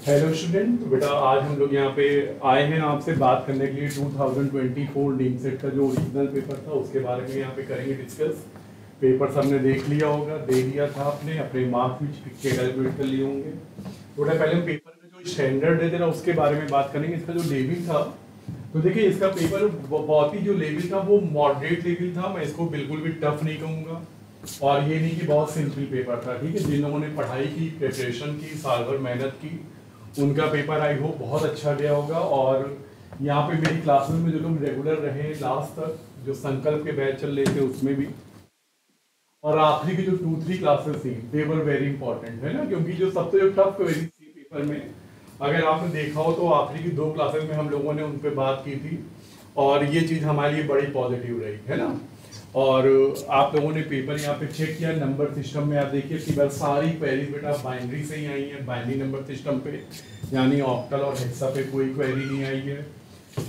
Hello student. तो बेटा आज हम लोग यहाँ पे आए हैं आपसे बात करने के लिए 2024 डीम सेट का जो ओरिजिनल पेपर था उसके बारे में यहाँ पे करेंगे डिस्कस। पेपर सबने देख लिया होगा, दे दिया था आपने, अपने मार्क्स भी कैलकुलेट कर लिए होंगे। थोड़ा पहले हम पेपर का जो स्टैंडर्ड देते ना उसके बारे में बात करेंगे। इसका जो लेवल था, तो देखिए इसका पेपर बहुत ही जो लेवल था वो मॉडरेट लेवल था। मैं इसको बिल्कुल भी टफ नहीं कहूँगा और ये नहीं कि बहुत सिंपल पेपर था। ठीक है, जिन लोगों ने पढ़ाई की, प्रिपरेशन की, साल भर मेहनत की, उनका पेपर आई होप बहुत अच्छा गया होगा। और यहाँ पे मेरी क्लासेस में जो लोग रेगुलर रहे लास्ट तक, जो संकल्प के बैच चल रहे थे उसमें भी, और आखिरी की जो 2-3 क्लासेस थी, दे वर वेरी इंपॉर्टेंट, है ना। क्योंकि जो सबसे जो टफ क्वेरीज थी पेपर में, अगर आपने देखा हो तो आखिरी की 2 क्लासेस में हम लोगों ने उन पर बात की थी और ये चीज़ हमारे लिए बड़ी पॉजिटिव रही, है ना। और आप लोगों ने पेपर यहाँ पे चेक किया, नंबर सिस्टम में आप देखिए कि बस सारी क्वेरीज बेटा बाइनरी से ही आई है, बाइनरी नंबर सिस्टम पे, यानी ऑक्टल और हेक्सा पे कोई क्वेरी नहीं आई है।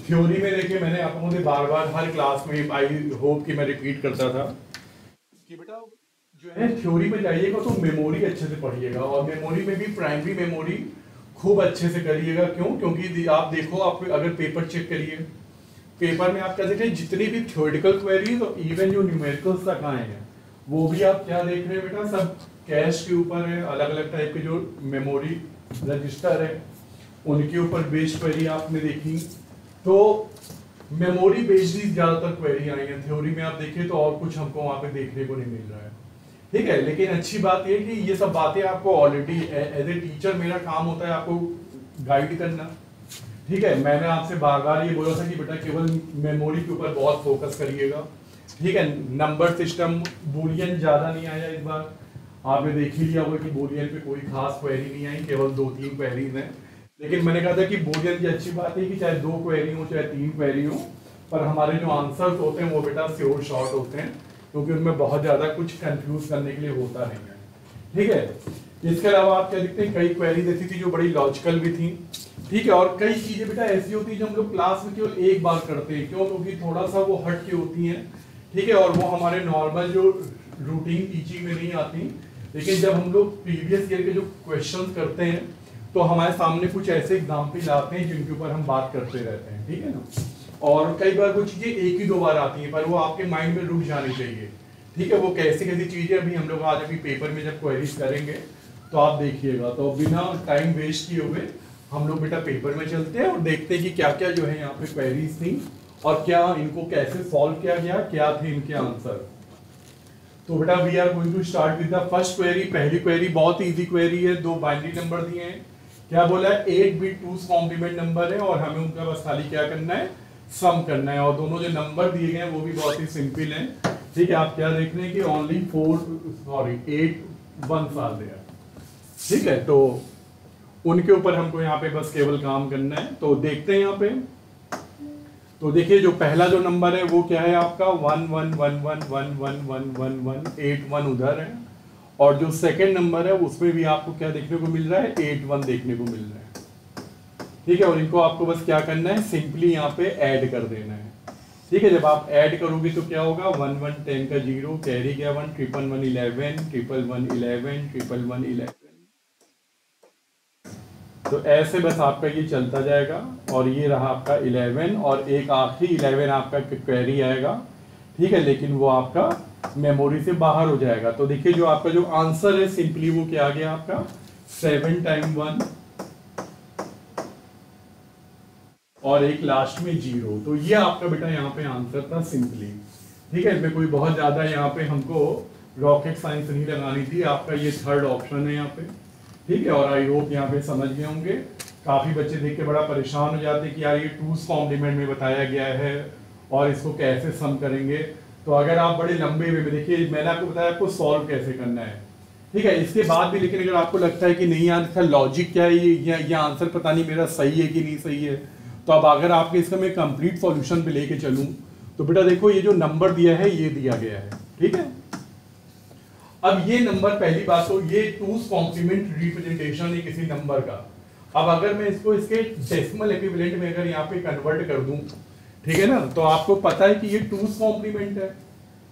थ्योरी में देखिए मैंने आप लोगों से बार बार हर क्लास में आई होप कि मैं रिपीट करता था कि बेटा जो है थ्योरी में जाइएगा तो मेमोरी अच्छे से पढ़िएगा, और मेमोरी में भी प्राइमरी मेमोरी खूब अच्छे से करिएगा। क्यों? क्योंकि आप देखो, आप अगर पेपर चेक करिए, पेपर में आप क्या देख रहे हैं, जितनी भी थ्योरेटिकल क्वेरीज और इवन जो न्यूमेरिकल्स तक आए हैं वो भी आप क्या देख रहे हैं बेटा, सब कैश के ऊपर है। अलग अलग टाइप के जो मेमोरी रजिस्टर है उनके ऊपर बेस्ड क्वेरी आपने देखी। तो मेमोरी बेस्ड ही ज्यादातर क्वेरी आई है। थ्योरी में आप देखिए तो और कुछ हमको वहां पे देखने को नहीं मिल रहा है। ठीक है, लेकिन अच्छी बात यह कि ये सब बातें आपको ऑलरेडी एज ए टीचर मेरा काम होता है आपको गाइड करना। ठीक है, मैंने आपसे बार बार ये बोला था कि बेटा केवल मेमोरी के ऊपर बहुत फोकस करिएगा। ठीक है, नंबर सिस्टम बूलियन ज्यादा नहीं आया इस बार, आपने देख ही लिया होगा कि बूलियन पे कोई खास क्वेरी नहीं आई, केवल 2-3 क्वेरीज हैं। लेकिन मैंने कहा था कि बूलियन की अच्छी बात है कि चाहे 2 क्वेरी हो चाहे 3 क्वेरी हो, पर हमारे जो आंसर्स होते हैं वो बेटा श्योर शॉर्ट होते हैं, क्योंकि उनमें बहुत ज्यादा कुछ कंफ्यूज करने के लिए होता नहीं है। ठीक है, इसके अलावा आप क्या देखते हैं, कई क्वेरीज ऐसी थी जो बड़ी लॉजिकल भी थी। ठीक है, और कई चीजें बेटा ऐसी होती है जो हम लोग क्लास में केवल एक बार करते हैं। क्यों? क्योंकि थोड़ा सा वो हट के होती हैं। ठीक है, और वो हमारे नॉर्मल जो रूटीन टीचिंग में नहीं आती। लेकिन जब हम लोग प्रीवियस ईयर के जो क्वेश्चंस करते हैं तो हमारे सामने कुछ ऐसे एग्जाम्पल आते हैं जिनके ऊपर हम बात करते रहते हैं। ठीक है ना, और कई बार वो चीजें एक ही 2 बार आती हैं, पर वो आपके माइंड में रुक जानी चाहिए। ठीक है, वो कैसी कैसी चीजें अभी हम लोग आज अभी पेपर में जब क्वेरीज करेंगे तो आप देखिएगा। तो बिना टाइम वेस्ट किए हुए हम लोग बेटा पेपर में चलते हैं और देखते हैं कि क्या क्या जो है यहाँ पे क्वेरीज थी और क्या इनको कैसे सॉल्व किया गया, क्या थे इनके आंसर। तो बेटा we are going to start with the first query. पहली क्वेरी बहुत इजी क्वेरी है, 2 बाइनरी नंबर दिए हैं। क्या बोला है, 8 बिट 2's कॉम्प्लीमेंट नंबर है और हमें उनका बस खाली क्या करना है, सम करना है। और दोनों जो नंबर दिए गए हैं वो भी बहुत ही सिंपल हैं। ठीक है, आप क्या देख रहे हैं कि ओनली 8 1 साल दिया। ठीक है, तो उनके ऊपर हमको यहाँ पे बस केवल काम करना है। तो देखते हैं यहाँ पे, तो देखिए जो पहला जो नंबर है वो क्या है आपका 1 1 1 1 1 1 1 1 1 8 1 उधर है, और जो सेकंड नंबर है उसमें भी आपको क्या देखने को मिल रहा है, 8 1 देखने को मिल रहा है। ठीक है, और इनको आपको बस क्या करना है, सिंपली यहाँ पे ऐड कर देना है। ठीक है, जब आप ऐड करोगे तो क्या होगा, 1 1 10 का 0, कैरी गया 1, 1 1 1 11, 1 1 11, 1 1 11। तो ऐसे बस आपका ये चलता जाएगा, और ये रहा आपका 11, और एक आखिरी 11 आपका क्वेरी आएगा। ठीक है, लेकिन वो आपका मेमोरी से बाहर हो जाएगा। तो देखिए जो आपका जो आंसर है सिंपली वो क्या आ गया आपका, 7 टाइम 1 और एक लास्ट में 0। तो ये आपका बेटा यहाँ पे आंसर था सिंपली। ठीक है, इसमें कोई बहुत ज्यादा यहाँ पे हमको रॉकेट साइंस नहीं लगानी थी। आपका ये थर्ड ऑप्शन है यहाँ पे। ठीक है, और आई होप यहाँ पे समझ गए होंगे। काफी बच्चे देख के बड़ा परेशान हो जाते हैं कि यार ये 2's कॉम्प्लीमेंट में बताया गया है और इसको कैसे सम करेंगे। तो अगर आप बड़े लंबे वे में देखिए, मैंने आपको बताया आपको सॉल्व कैसे करना है। ठीक है, इसके बाद भी लेकिन अगर आपको लगता है कि नहीं यार इसका लॉजिक क्या है, ये आंसर पता नहीं मेरा सही है कि नहीं सही है, तो अब अगर आपके इसका मैं कंप्लीट सॉल्यूशन पे लेके चलूं तो बेटा देखो ये जो नंबर दिया है ये दिया गया है। ठीक है, अब ये नंबर, पहली बात तो ये 2's कॉम्प्लीमेंट रिप्रेजेंटेशन है किसी नंबर का। अब अगर मैं इसको इसके डेसिमल इक्विवेलेंट में अगर यहाँ पे कन्वर्ट कर दूं, ठीक है ना, तो आपको पता है कि ये 2's कॉम्प्लीमेंट है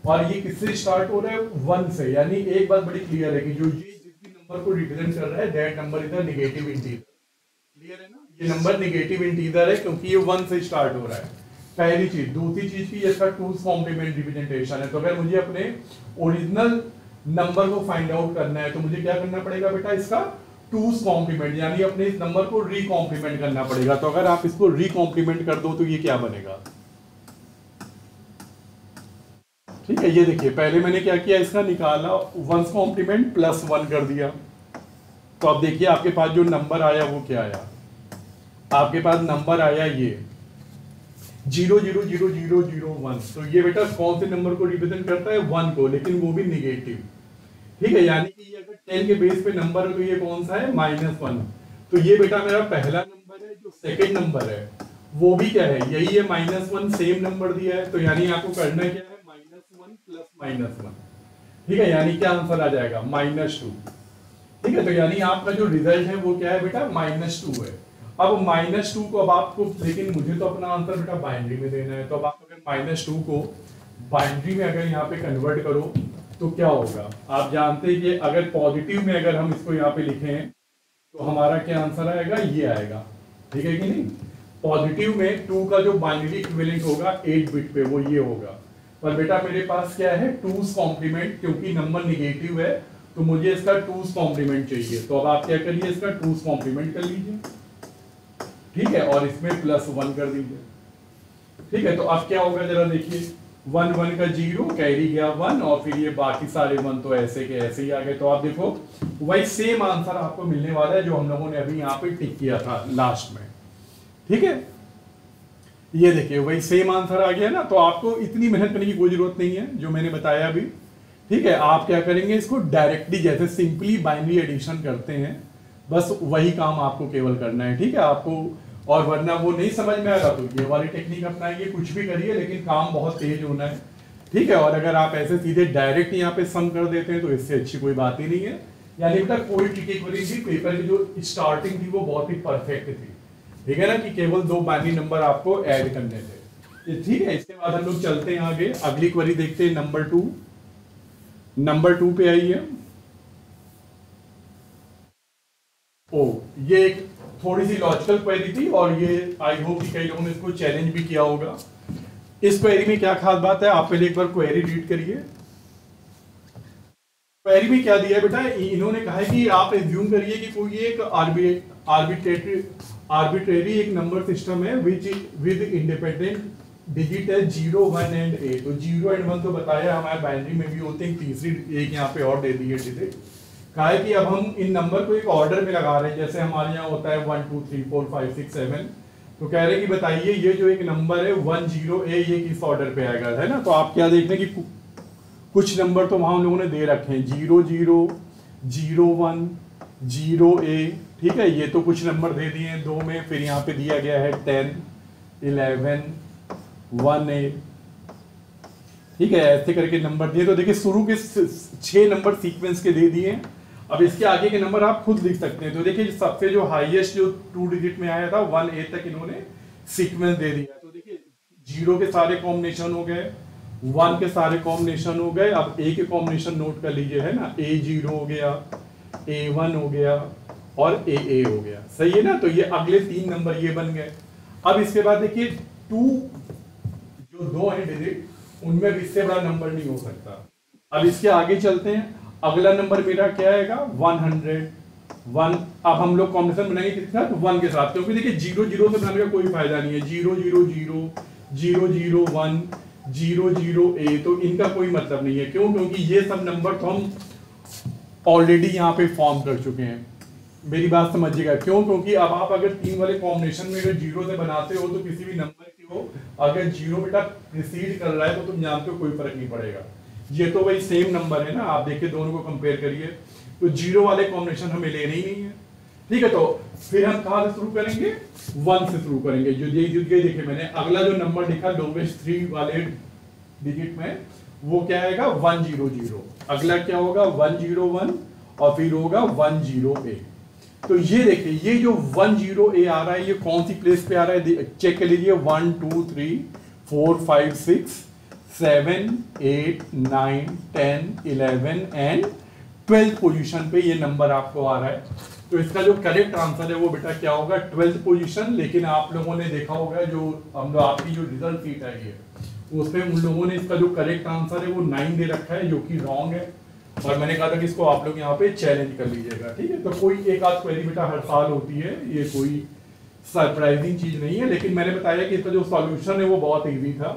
और ये किससे स्टार्ट हो रहा है, 1 से। यानी एक बात बड़ी क्लियर है कि जो ये जिस भी नंबर को रिप्रेजेंट कर रहा है that number is a negative integer. Clear है ना, ये नंबर नेगेटिव इंटीजर है क्योंकि ये 1 से स्टार्ट हो रहा है, पहली चीज। दूसरी चीज की इसका टूज कॉम्प्लीमेंट रिप्रेजेंटेशन है, तो अगर मुझे अपने ओरिजिनल नंबर को फाइंड आउट करना है तो मुझे क्या करना पड़ेगा बेटा, इसका टूज कॉम्प्लीमेंट, यानी अपने इस नंबर को रीकॉम्प्लीमेंट करना पड़ेगा। तो अगर आप इसको रीकॉम्प्लीमेंट कर दो तो ये क्या बनेगा, ठीक है। ये देखिए पहले मैंने क्या किया, इसका निकाला, 1 कॉम्प्लीमेंट प्लस 1 कर दिया, तो अब देखिए आपके पास जो नंबर आया वो क्या आया, आपके पास नंबर आया ये 0000001। तो ये बेटा कौन से नंबर को रिप्रेजेंट करता है, 1 को, लेकिन वो भी निगेटिव, ठीक है। यानी कि ये अगर 10 के बेस पे नंबर है तो ये कौन सा है, -1। तो ये बेटा मेरा पहला नंबर है। जो सेकंड नंबर है वो भी क्या है, यही है -1, सेम नंबर दिया है, तो यानी आपको करना क्या है, -1 प्लस -1, ठीक है। यानी क्या आंसर आ जाएगा, -2, ठीक है। तो यानी आपका जो रिजल्ट है वो क्या है बेटा, -2 है। अब -2 को अब आपको, लेकिन मुझे तो अपना आंसर बेटा बाइनरी में देना है, तो अब आप अगर -2 को बाइनरी में अगर यहाँ पे कन्वर्ट करो तो क्या होगा, आप जानते हैं कि अगर पॉजिटिव में अगर हम इसको यहाँ पे लिखें तो हमारा क्या आंसर आएगा, ये आएगा, ठीक है कि नहीं। पॉजिटिव में 2 का जो बाइनरी इक्विवेलेंट होगा 8 बिट पे वो ये होगा, पर बेटा मेरे पास क्या है, 2's कॉम्प्लीमेंट, क्योंकि नंबर निगेटिव है तो मुझे इसका 2's कॉम्प्लीमेंट चाहिए। तो अब आप क्या करिए, इसका 2's कॉम्प्लीमेंट कर लीजिए, ठीक है, और इसमें +1 कर दीजिए, ठीक है। तो अब क्या होगा जरा देखिए, 1 1 का 0 कैरी गया 1, और फिर ये बाकी सारे 1 तो ऐसे के ऐसे ही आ गए। तो आप देखो वही सेम आंसर आपको मिलने वाला है जो हम लोगों ने अभी यहाँ पे टिक किया था लास्ट में, ठीक है। ये देखिए वही सेम आंसर आ गया ना, तो आपको इतनी मेहनत करने की कोई जरूरत नहीं है जो मैंने बताया अभी, ठीक है। आप क्या करेंगे, इसको डायरेक्टली जैसे सिंपली बाइनरी एडिशन करते हैं, बस वही काम आपको केवल करना है, ठीक है। आपको और वरना वो नहीं समझ में आ रहा तो ये वाली टेक्निक अपनाइए, कुछ भी करिए, लेकिन काम बहुत तेज होना है, ठीक है। और अगर आप ऐसे सीधे डायरेक्ट यहाँ पे सम कर देते हैं तो इससे अच्छी कोई बात ही नहीं है। यानी बेटा कोई ट्रिक थी, पेपर की जो स्टार्टिंग थी वो बहुत ही परफेक्ट थी, ठीक है ना, कि केवल 2 बाइनरी नंबर आपको ऐड करने थे, ठीक है। इसके बाद हम लोग चलते हैं आगे, अगली क्वेरी देखते हैं, नंबर 2 पे आइए। ओ, ये एक थोड़ी सी लॉजिकल क्वेरी थी और ये आई होप कि कई लोगों ने इसको चैलेंज भी किया होगा। इस क्वेरी में क्या खास बात है, आप पहले एक बार क्वेरी रीड करिए। क्वेरी में क्या दिया है बेटा, इन्होंने कहा है कि आप एज्यूम करिए कि कोई एक आर्बिट्रेरी एक नंबर सिस्टम है विच विद इंडिपेंडेंट डिजिट है 0 1 एंड A। तो 0 एंड 1 तो बताया हमारे बाइनरी में भी होते हैं, तीसरी एक यहाँ पे और दे दी है डिजिट। कहा है कि अब हम इन नंबर को एक ऑर्डर में लगा रहे हैं, जैसे हमारे यहाँ होता है 1 2 3 4 5 6 7। तो कह रहे हैं कि बताइए ये जो एक नंबर है 10A ये किस ऑर्डर पे आएगा, है ना। तो आप क्या देख रहे हैं कि कुछ नंबर तो वहां हम लोगों ने दे रखे हैं 0 0 0 1 0A, ठीक है। ये तो कुछ नंबर दे दिए हैं 2 में, फिर यहाँ पे दिया गया है 10 11 1A, ठीक है। ऐसे करके नंबर दिए, तो देखिए शुरू के 6 नंबर सीक्वेंस के दे दिए। अब इसके आगे के नंबर आप खुद लिख सकते हैं। तो देखिए सबसे जो हाईएस्ट जो 2 डिजिट में आया था 1A तक इन्होंने सीक्वेंस दे दिया। तो देखिए 0 के सारे कॉम्बिनेशन हो गए, 1 के सारे कॉम्बिनेशन हो गए, अब A के कॉम्बिनेशन नोट कर लीजिए, है ना। A0 हो गया, A1 हो गया और AA हो गया, सही है ना। तो ये अगले 3 नंबर ये बन गए। अब इसके बाद देखिए 2 जो 2 है डिजिट उनमें भी इससे बड़ा नंबर नहीं हो सकता। अब इसके आगे चलते हैं, अगला नंबर मेरा क्या आएगा 100 अब हम लोग कॉम्बिनेशन बनाएंगे किसके साथ, 1 के साथ, क्योंकि देखिए 0 0 से बनाने का कोई फायदा नहीं है। 0 0 0 0 0 1 0 0A, तो इनका कोई मतलब नहीं है। क्यों, क्योंकि ये सब नंबर तो हम ऑलरेडी यहाँ पे फॉर्म कर चुके हैं। मेरी बात समझिएगा, क्यों, क्योंकि अब आप अगर 3 वाले कॉम्बिनेशन में अगर 0 से बनाते हो तो किसी भी नंबर की हो अगर 0 बेटा प्रीसीड कर रहा है तो तुम जानते हो कोई फर्क नहीं पड़ेगा। ये तो वही सेम नंबर है ना, आप देखिए दोनों को कंपेयर करिए, तो 0 वाले कॉम्बिनेशन हमें लेने ही नहीं है, ठीक है। तो फिर हम कहाँ से शुरू करेंगे, 1 से शुरू करेंगे। जो ये देखिए मैंने अगला जो नंबर लिखा लोवेस्ट 3 वाले डिजिट में वो क्या आएगा 100। अगला क्या होगा 101 और फिर होगा 10A। तो ये देखिए ये जो 10A आ रहा है ये कौन सी प्लेस पे आ रहा है, चेक कर लीजिए। 1 2 3 4 5 6 7 8 9 10 11 एंड 12 पोजीशन पे ये नंबर आपको आ रहा है। तो इसका जो करेक्ट आंसर है वो बेटा क्या होगा, 12th पोजीशन। लेकिन आप लोगों ने देखा होगा जो हम लोग आपकी जो रिजल्ट शीट आई है उसमें उन लोगों ने इसका जो करेक्ट आंसर है वो 9 दे रखा है, जो कि रॉन्ग है। और मैंने कहा था कि इसको आप लोग यहाँ पे चैलेंज कर लीजिएगा, ठीक है। तो कोई एक आध क्वेरी बेटा हर साल होती है, ये कोई सरप्राइजिंग चीज नहीं है। लेकिन मैंने बताया कि इसका जो सॉल्यूशन है वो बहुत इजी था,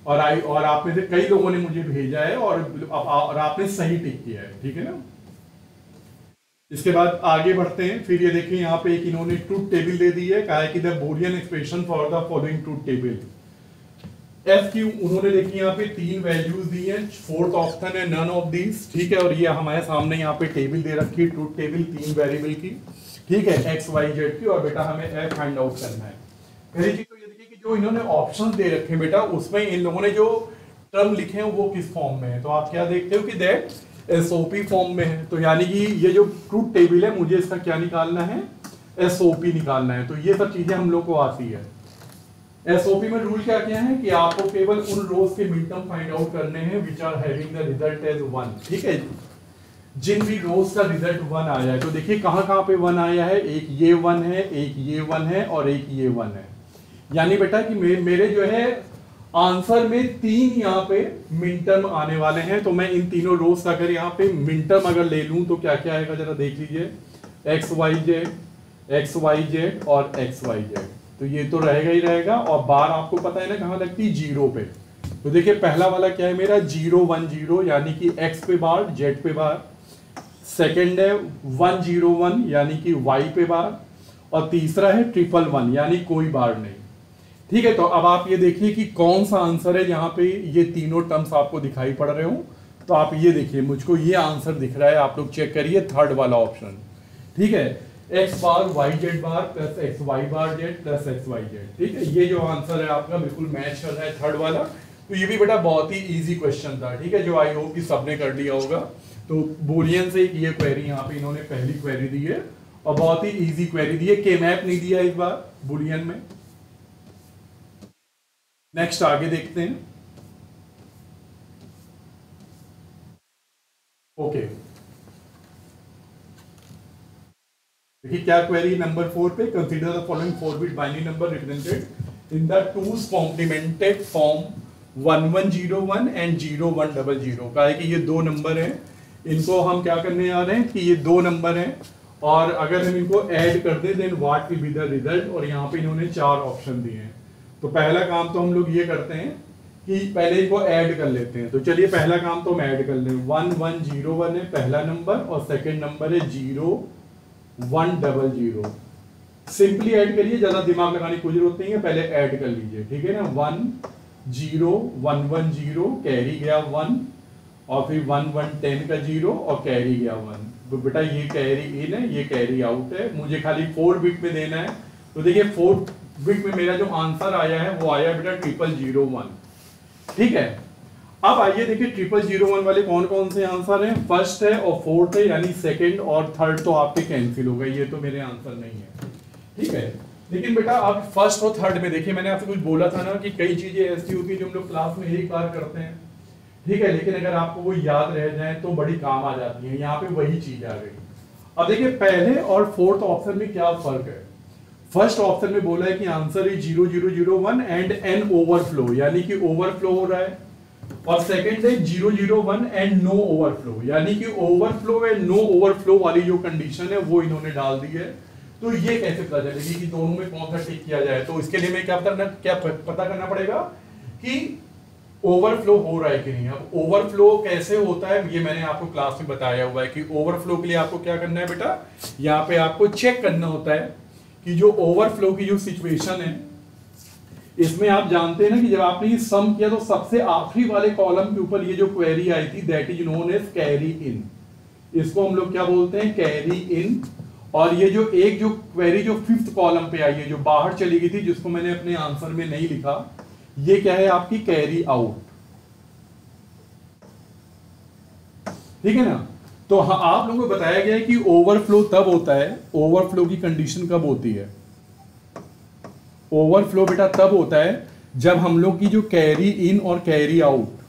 और आप में से कई लोगों ने मुझे भेजा है और आपने सही टिक किया है, ठीक है ना। इसके बाद आगे बढ़ते हैं। फिर ये देखिए यहाँ पे एक इन्होंने ट्रूथ टेबल दे दी है, कहा है कि the Boolean expression for the following truth table. F Q उन्होंने देखिए यहाँ पे 3 वैल्यूज दी हैं, फोर्थ ऑप्शन है नन ऑफ दीज, ठीक है। और ये हमारे सामने यहाँ पे टेबल दे रखी है, ट्रूथ टेबल 3 वेरिएबल की, ठीक है, एक्स वाई जेड की। और बेटा हमें एफ फाइंड आउट करना है। पहली चीज तो ये देखिए कि जो इन्होंने ऑप्शन दे रखे हैं बेटा, उसमें इन लोगों ने जो टर्म लिखे हैं वो किस फॉर्म में है। तो आप क्या देखते हो कि दैट एसओपी फॉर्म में है। तो यानी कि ये जो ट्रूथ टेबल है मुझे इसका क्या निकालना है, एसओपी निकालना है। तो ये सब चीजें हम लोग को आती है। एसओपी में रूल क्या क्या है कि आपको केवल उन रोज के मिनटर्म फाइंड आउट करने हैं which are having the result as 1, ठीक है। जिन भी रोज का रिजल्ट 1 आया है, तो देखिए कहां कहां पे 1 आया है, एक ये 1 है, एक ये 1 है और एक ये 1 है। यानी बेटा कि मेरे जो है आंसर में 3 यहाँ पे मिन टर्म आने वाले हैं। तो मैं इन तीनों रोज का अगर यहाँ पे मिन टर्म अगर ले लूं तो क्या क्या आएगा जरा देख लीजिए, एक्स वाई जेड और एक्स वाई जेड। तो ये तो रहेगा ही रहेगा। और बार आपको पता है ना कहाँ लगती है, 0 पे। तो देखिए पहला वाला क्या है मेरा 0 1 0 यानी कि एक्स पे बार, जेड पे बार। सेकेंड है 1 0 1 यानी कि वाई पे बार। और तीसरा है 1 1 1 यानी कोई बार नहीं, ठीक है। तो अब आप ये देखिए कि कौन सा आंसर है यहाँ पे ये तीनों टर्म्स आपको दिखाई पड़ रहे हो। तो आप ये देखिए मुझको ये आंसर दिख रहा है, आप लोग चेक करिए, थर्ड वाला ऑप्शन, ठीक है। X bar Y Z bar plus X Y bar Z plus X Y Z, ठीक है। ये जो आंसर है आपका बिल्कुल मैच कर रहा है थर्ड वाला। तो ये भी बेटा बहुत ही इजी क्वेश्चन था, ठीक है, जो आई होप कि सबने कर लिया होगा। तो बूलियन से ये क्वेरी यहाँ पे इन्होंने पहली क्वेरी दी है और बहुत ही इजी क्वेरी दी है। के मैप नहीं दिया इस बार बूलियन में। नेक्स्ट आगे देखते हैं। ओके, देखिए क्या क्वेरी नंबर 4 पे, consider the following 4 bit binary number represented in the twos complimented form 1101 and 0100। कहा है कि ये 2 नंबर हैं, इनको हम क्या करने जा रहे हैं कि ये 2 नंबर हैं और अगर हम इनको ऐड कर दें then what will be the result. और यहाँ पे इन्होंने 4 ऑप्शन दिए हैं। तो पहला काम तो हम लोग ये करते हैं कि पहले इनको ऐड कर लेते हैं। तो चलिए पहला काम तो हम ऐड कर लें। 1101 है पहला नंबर और सेकंड नंबर है 0100। सिंपली ऐड करिए, ज्यादा दिमाग लगाने की कोई जरूरत नहीं है, पहले ऐड कर लीजिए, ठीक है ना। 10110 कैरी गया 1 और फिर 1110 का 0 और कैरी गया 1। तो बेटा ये कैरी इन है, ये कैरी आउट है। मुझे खाली 4 बिट में देना है। तो देखिए 4 बिट में मेरा जो आंसर आया है वो आया बेटा 0001, ठीक है। अब आइए देखिए 0001 वाले कौन कौन से आंसर हैं। फर्स्ट है और फोर्थ है, यानी सेकंड और थर्ड तो आपके कैंसिल हो गए, ये तो मेरे आंसर नहीं है, ठीक है। लेकिन बेटा आप फर्स्ट और थर्ड में देखिए, मैंने आपसे कुछ बोला था ना कि कई चीजें ऐसी होती है जो हम लोग क्लास में एक बार करते हैं, ठीक है, लेकिन अगर आपको वो याद रह जाए तो बड़ी काम आ जाती है। यहाँ पे वही चीज आ गई। अब देखिए पहले और फोर्थ ऑप्शन में क्या फर्क है। फर्स्ट ऑप्शन में बोला है कि answer is 0001 and an overflow, यानी कि ओवरफ्लो हो रहा है। और सेकंड है 001 एंड नो ओवरफ्लो, यानी कि ओवरफ्लो एंड नो ओवरफ्लो वाली जो कंडीशन है वो इन्होंने डाल दी है। तो ये कैसे पता चलेगी कि दोनों में कौन सा टिक किया जाए। तो इसके लिए मैं क्या पता करना पड़ेगा कि ओवरफ्लो हो रहा है कि नहीं। अब ओवरफ्लो कैसे होता है ये मैंने आपको क्लास में बताया हुआ है कि ओवरफ्लो के लिए आपको क्या करना है बेटा, यहाँ पे आपको चेक करना होता है कि जो ओवरफ्लो की जो सिचुएशन है इसमें आप जानते हैं ना कि जब आपने ये सम किया तो सबसे आखिरी वाले कॉलम के ऊपर ये जो क्वेरी आई थी that is known as carry in. इसको हम लोग क्या बोलते हैं, कैरी इन। और ये जो एक जो क्वेरी जो 5th कॉलम पे आई है जो बाहर चली गई थी जिसको मैंने अपने आंसर में नहीं लिखा, ये क्या है आपकी कैरी आउट, ठीक है ना। तो हाँ आप लोगों को बताया गया है कि ओवरफ्लो तब होता है, ओवरफ्लो की कंडीशन कब होती है, ओवरफ्लो बेटा तब होता है जब हम लोग की जो कैरी इन और कैरी आउट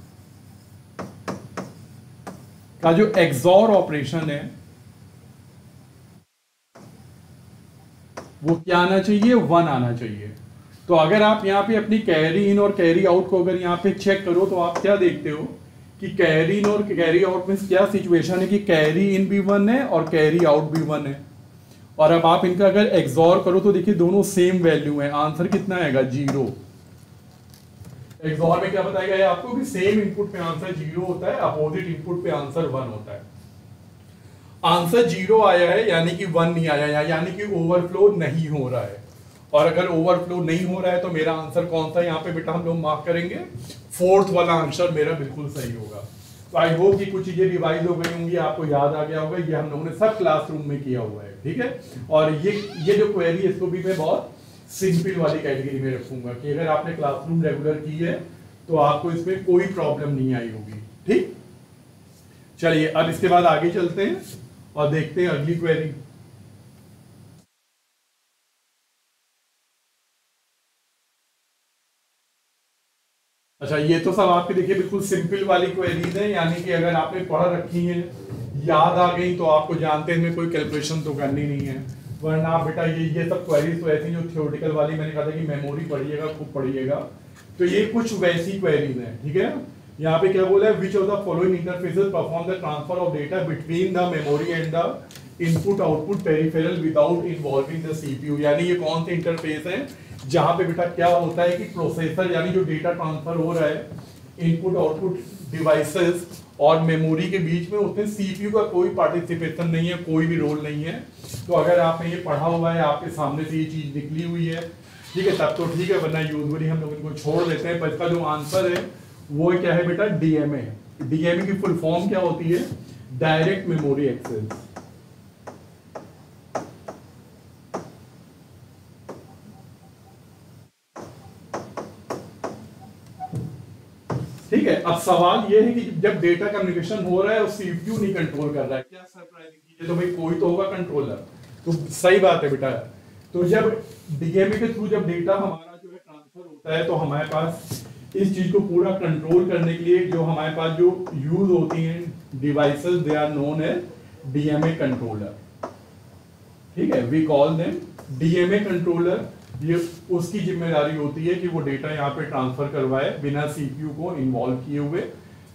का जो एक्सॉर ऑपरेशन है वो क्या आना चाहिए, 1 आना चाहिए। तो अगर आप यहाँ पे अपनी कैरी इन और कैरी आउट को अगर यहाँ पे चेक करो तो आप क्या देखते हो कि कैरी इन और कैरी आउट में क्या सिचुएशन है कि कैरी इन भी 1 है और कैरी आउट भी 1 है। और अब आप इनका अगर एक्सॉर करो तो देखिए दोनों सेम वैल्यू है, आंसर कितना आएगा 0। एक्सॉर में क्या बताया गया है आपको कि सेम इनपुट पे आंसर 0 होता है, अपोजिट इनपुट पे आंसर 1 होता है। आंसर 0 आया है यानी कि 1 नहीं आया, यानी कि ओवरफ्लो नहीं हो रहा है। और अगर ओवरफ्लो नहीं हो रहा है तो मेरा आंसर कौन सा यहाँ पे बेटा हम लोग मार्क करेंगे, 4th वाला आंसर मेरा बिल्कुल सही होगा। तो आई होप कि कुछ चीजें रिवाइज हो गई होंगी, आपको याद आ गया होगा, ये हम लोगों ने सब क्लासरूम में किया हुआ है, ठीक है। और ये जो क्वेरी है इसको भी मैं बहुत सिंपल वाली कैटेगरी में रखूंगा कि अगर आपने क्लासरूम रेगुलर की है तो आपको इसमें कोई प्रॉब्लम नहीं आई होगी, ठीक। चलिए अब इसके बाद आगे चलते हैं और देखते हैं अगली क्वेरी। अच्छा, ये तो सब आपके देखिए बिल्कुल सिंपल वाली क्वेरीज है, यानी कि अगर आपने पढ़ रखी है, याद आ गई, तो आपको जानते हैं कोई कैलकुलेशन तो करनी नहीं है। वरना आप बेटा ये सब क्वेरीज तो ऐसी जो थ्योरेटिकल वाली मैंने कहा था कि मेमोरी पढ़िएगा, खूब पढ़िएगा, तो ये कुछ वैसी क्वेरीज हैं, ठीक है। यहाँ पे क्या बोला है, विच of the following interfaces perform the transfer of data between the memory and the input output peripheral without involving the CPU. यानी ये कौन से इंटरफेस है जहां पे बेटा क्या होता है कि प्रोसेसर यानी जो डेटा ट्रांसफर हो रहा है इनपुट आउटपुट डिवाइसेस और मेमोरी के बीच में, उसमें सीपीयू का कोई पार्टिसिपेशन नहीं है, कोई भी रोल नहीं है। तो अगर आपने ये पढ़ा हुआ है, आपके सामने से ये चीज निकली हुई है, ठीक है, तब तो ठीक है, वरना यूजुअली हम लोग इनको छोड़ देते हैं। पर इसका जो आंसर है वो क्या है बेटा, डीएमए। डीएमए की फुल फॉर्म क्या होती है, डायरेक्ट मेमोरी एक्सेस। ठीक है। अब सवाल ये है कि जब डेटा कम्युनिकेशन हो रहा है और सीपीयू नहीं कंट्रोल कर रहा है, क्या सरप्राइजिंग चीज है, तो भाई कोई तो होगा कंट्रोलर, तो सही बात है बेटा। तो जब डीएमए के थ्रू जब डेटा हमारा जो है ट्रांसफर होता है तो हमारे पास इस चीज को पूरा कंट्रोल करने के लिए जो हमारे पास जो यूज होती हैं devices, they are known as DMA controller, ठीक है, we call them DMA controller. ये उसकी जिम्मेदारी होती है कि वो डेटा यहाँ पे ट्रांसफर करवाए बिना सीपीयू को इन्वॉल्व किए हुए।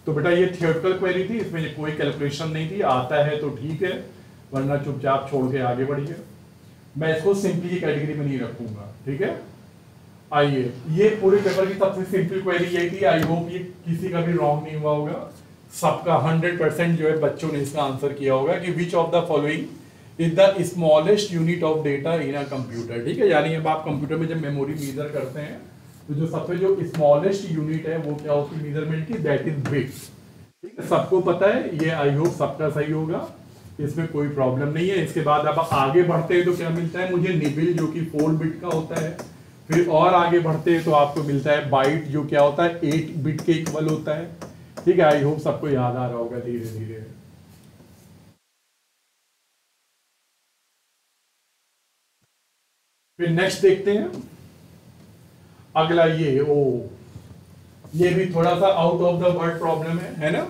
तो बेटा ये थियोरेटिकल क्वेरी थी, इसमें कोई कैलकुलेशन नहीं थी, आता है तो ठीक है, वरना चुपचाप छोड़ के आगे बढ़िए। मैं इसको सिंपली कैटेगरी में नहीं रखूंगा, ठीक है। आइए, ये पूरे पेपर की सबसे सिंपल क्वेरी यही थी। आई होप ये किसी का भी रॉन्ग नहीं हुआ होगा, सबका 100% जो है बच्चों ने इसका आंसर किया होगा कि विच of the following is the smallest unit of data in a computer, ठीक है। यानी अब आप कंप्यूटर में जब मेमोरी मेजर करते हैं तो जो सबसे जो स्मॉलेस्ट यूनिट है वो क्या होती है मेजरमेंट की, दैट इज बिट, ठीक है, सबको पता है, ये आई होप सबका सही होगा, इसमें कोई प्रॉब्लम नहीं है। इसके बाद अब आगे बढ़ते हैं तो क्या मिलता है मुझे, निबिल जो कि 4 बिट का होता है। फिर और आगे बढ़ते हैं तो आपको मिलता है बाइट जो क्या होता है 8 बिट के इक्वल होता है, ठीक है। आई होप सबको याद आ रहा होगा धीरे धीरे। फिर नेक्स्ट देखते हैं अगला, ये भी थोड़ा सा out of the word problem है ना।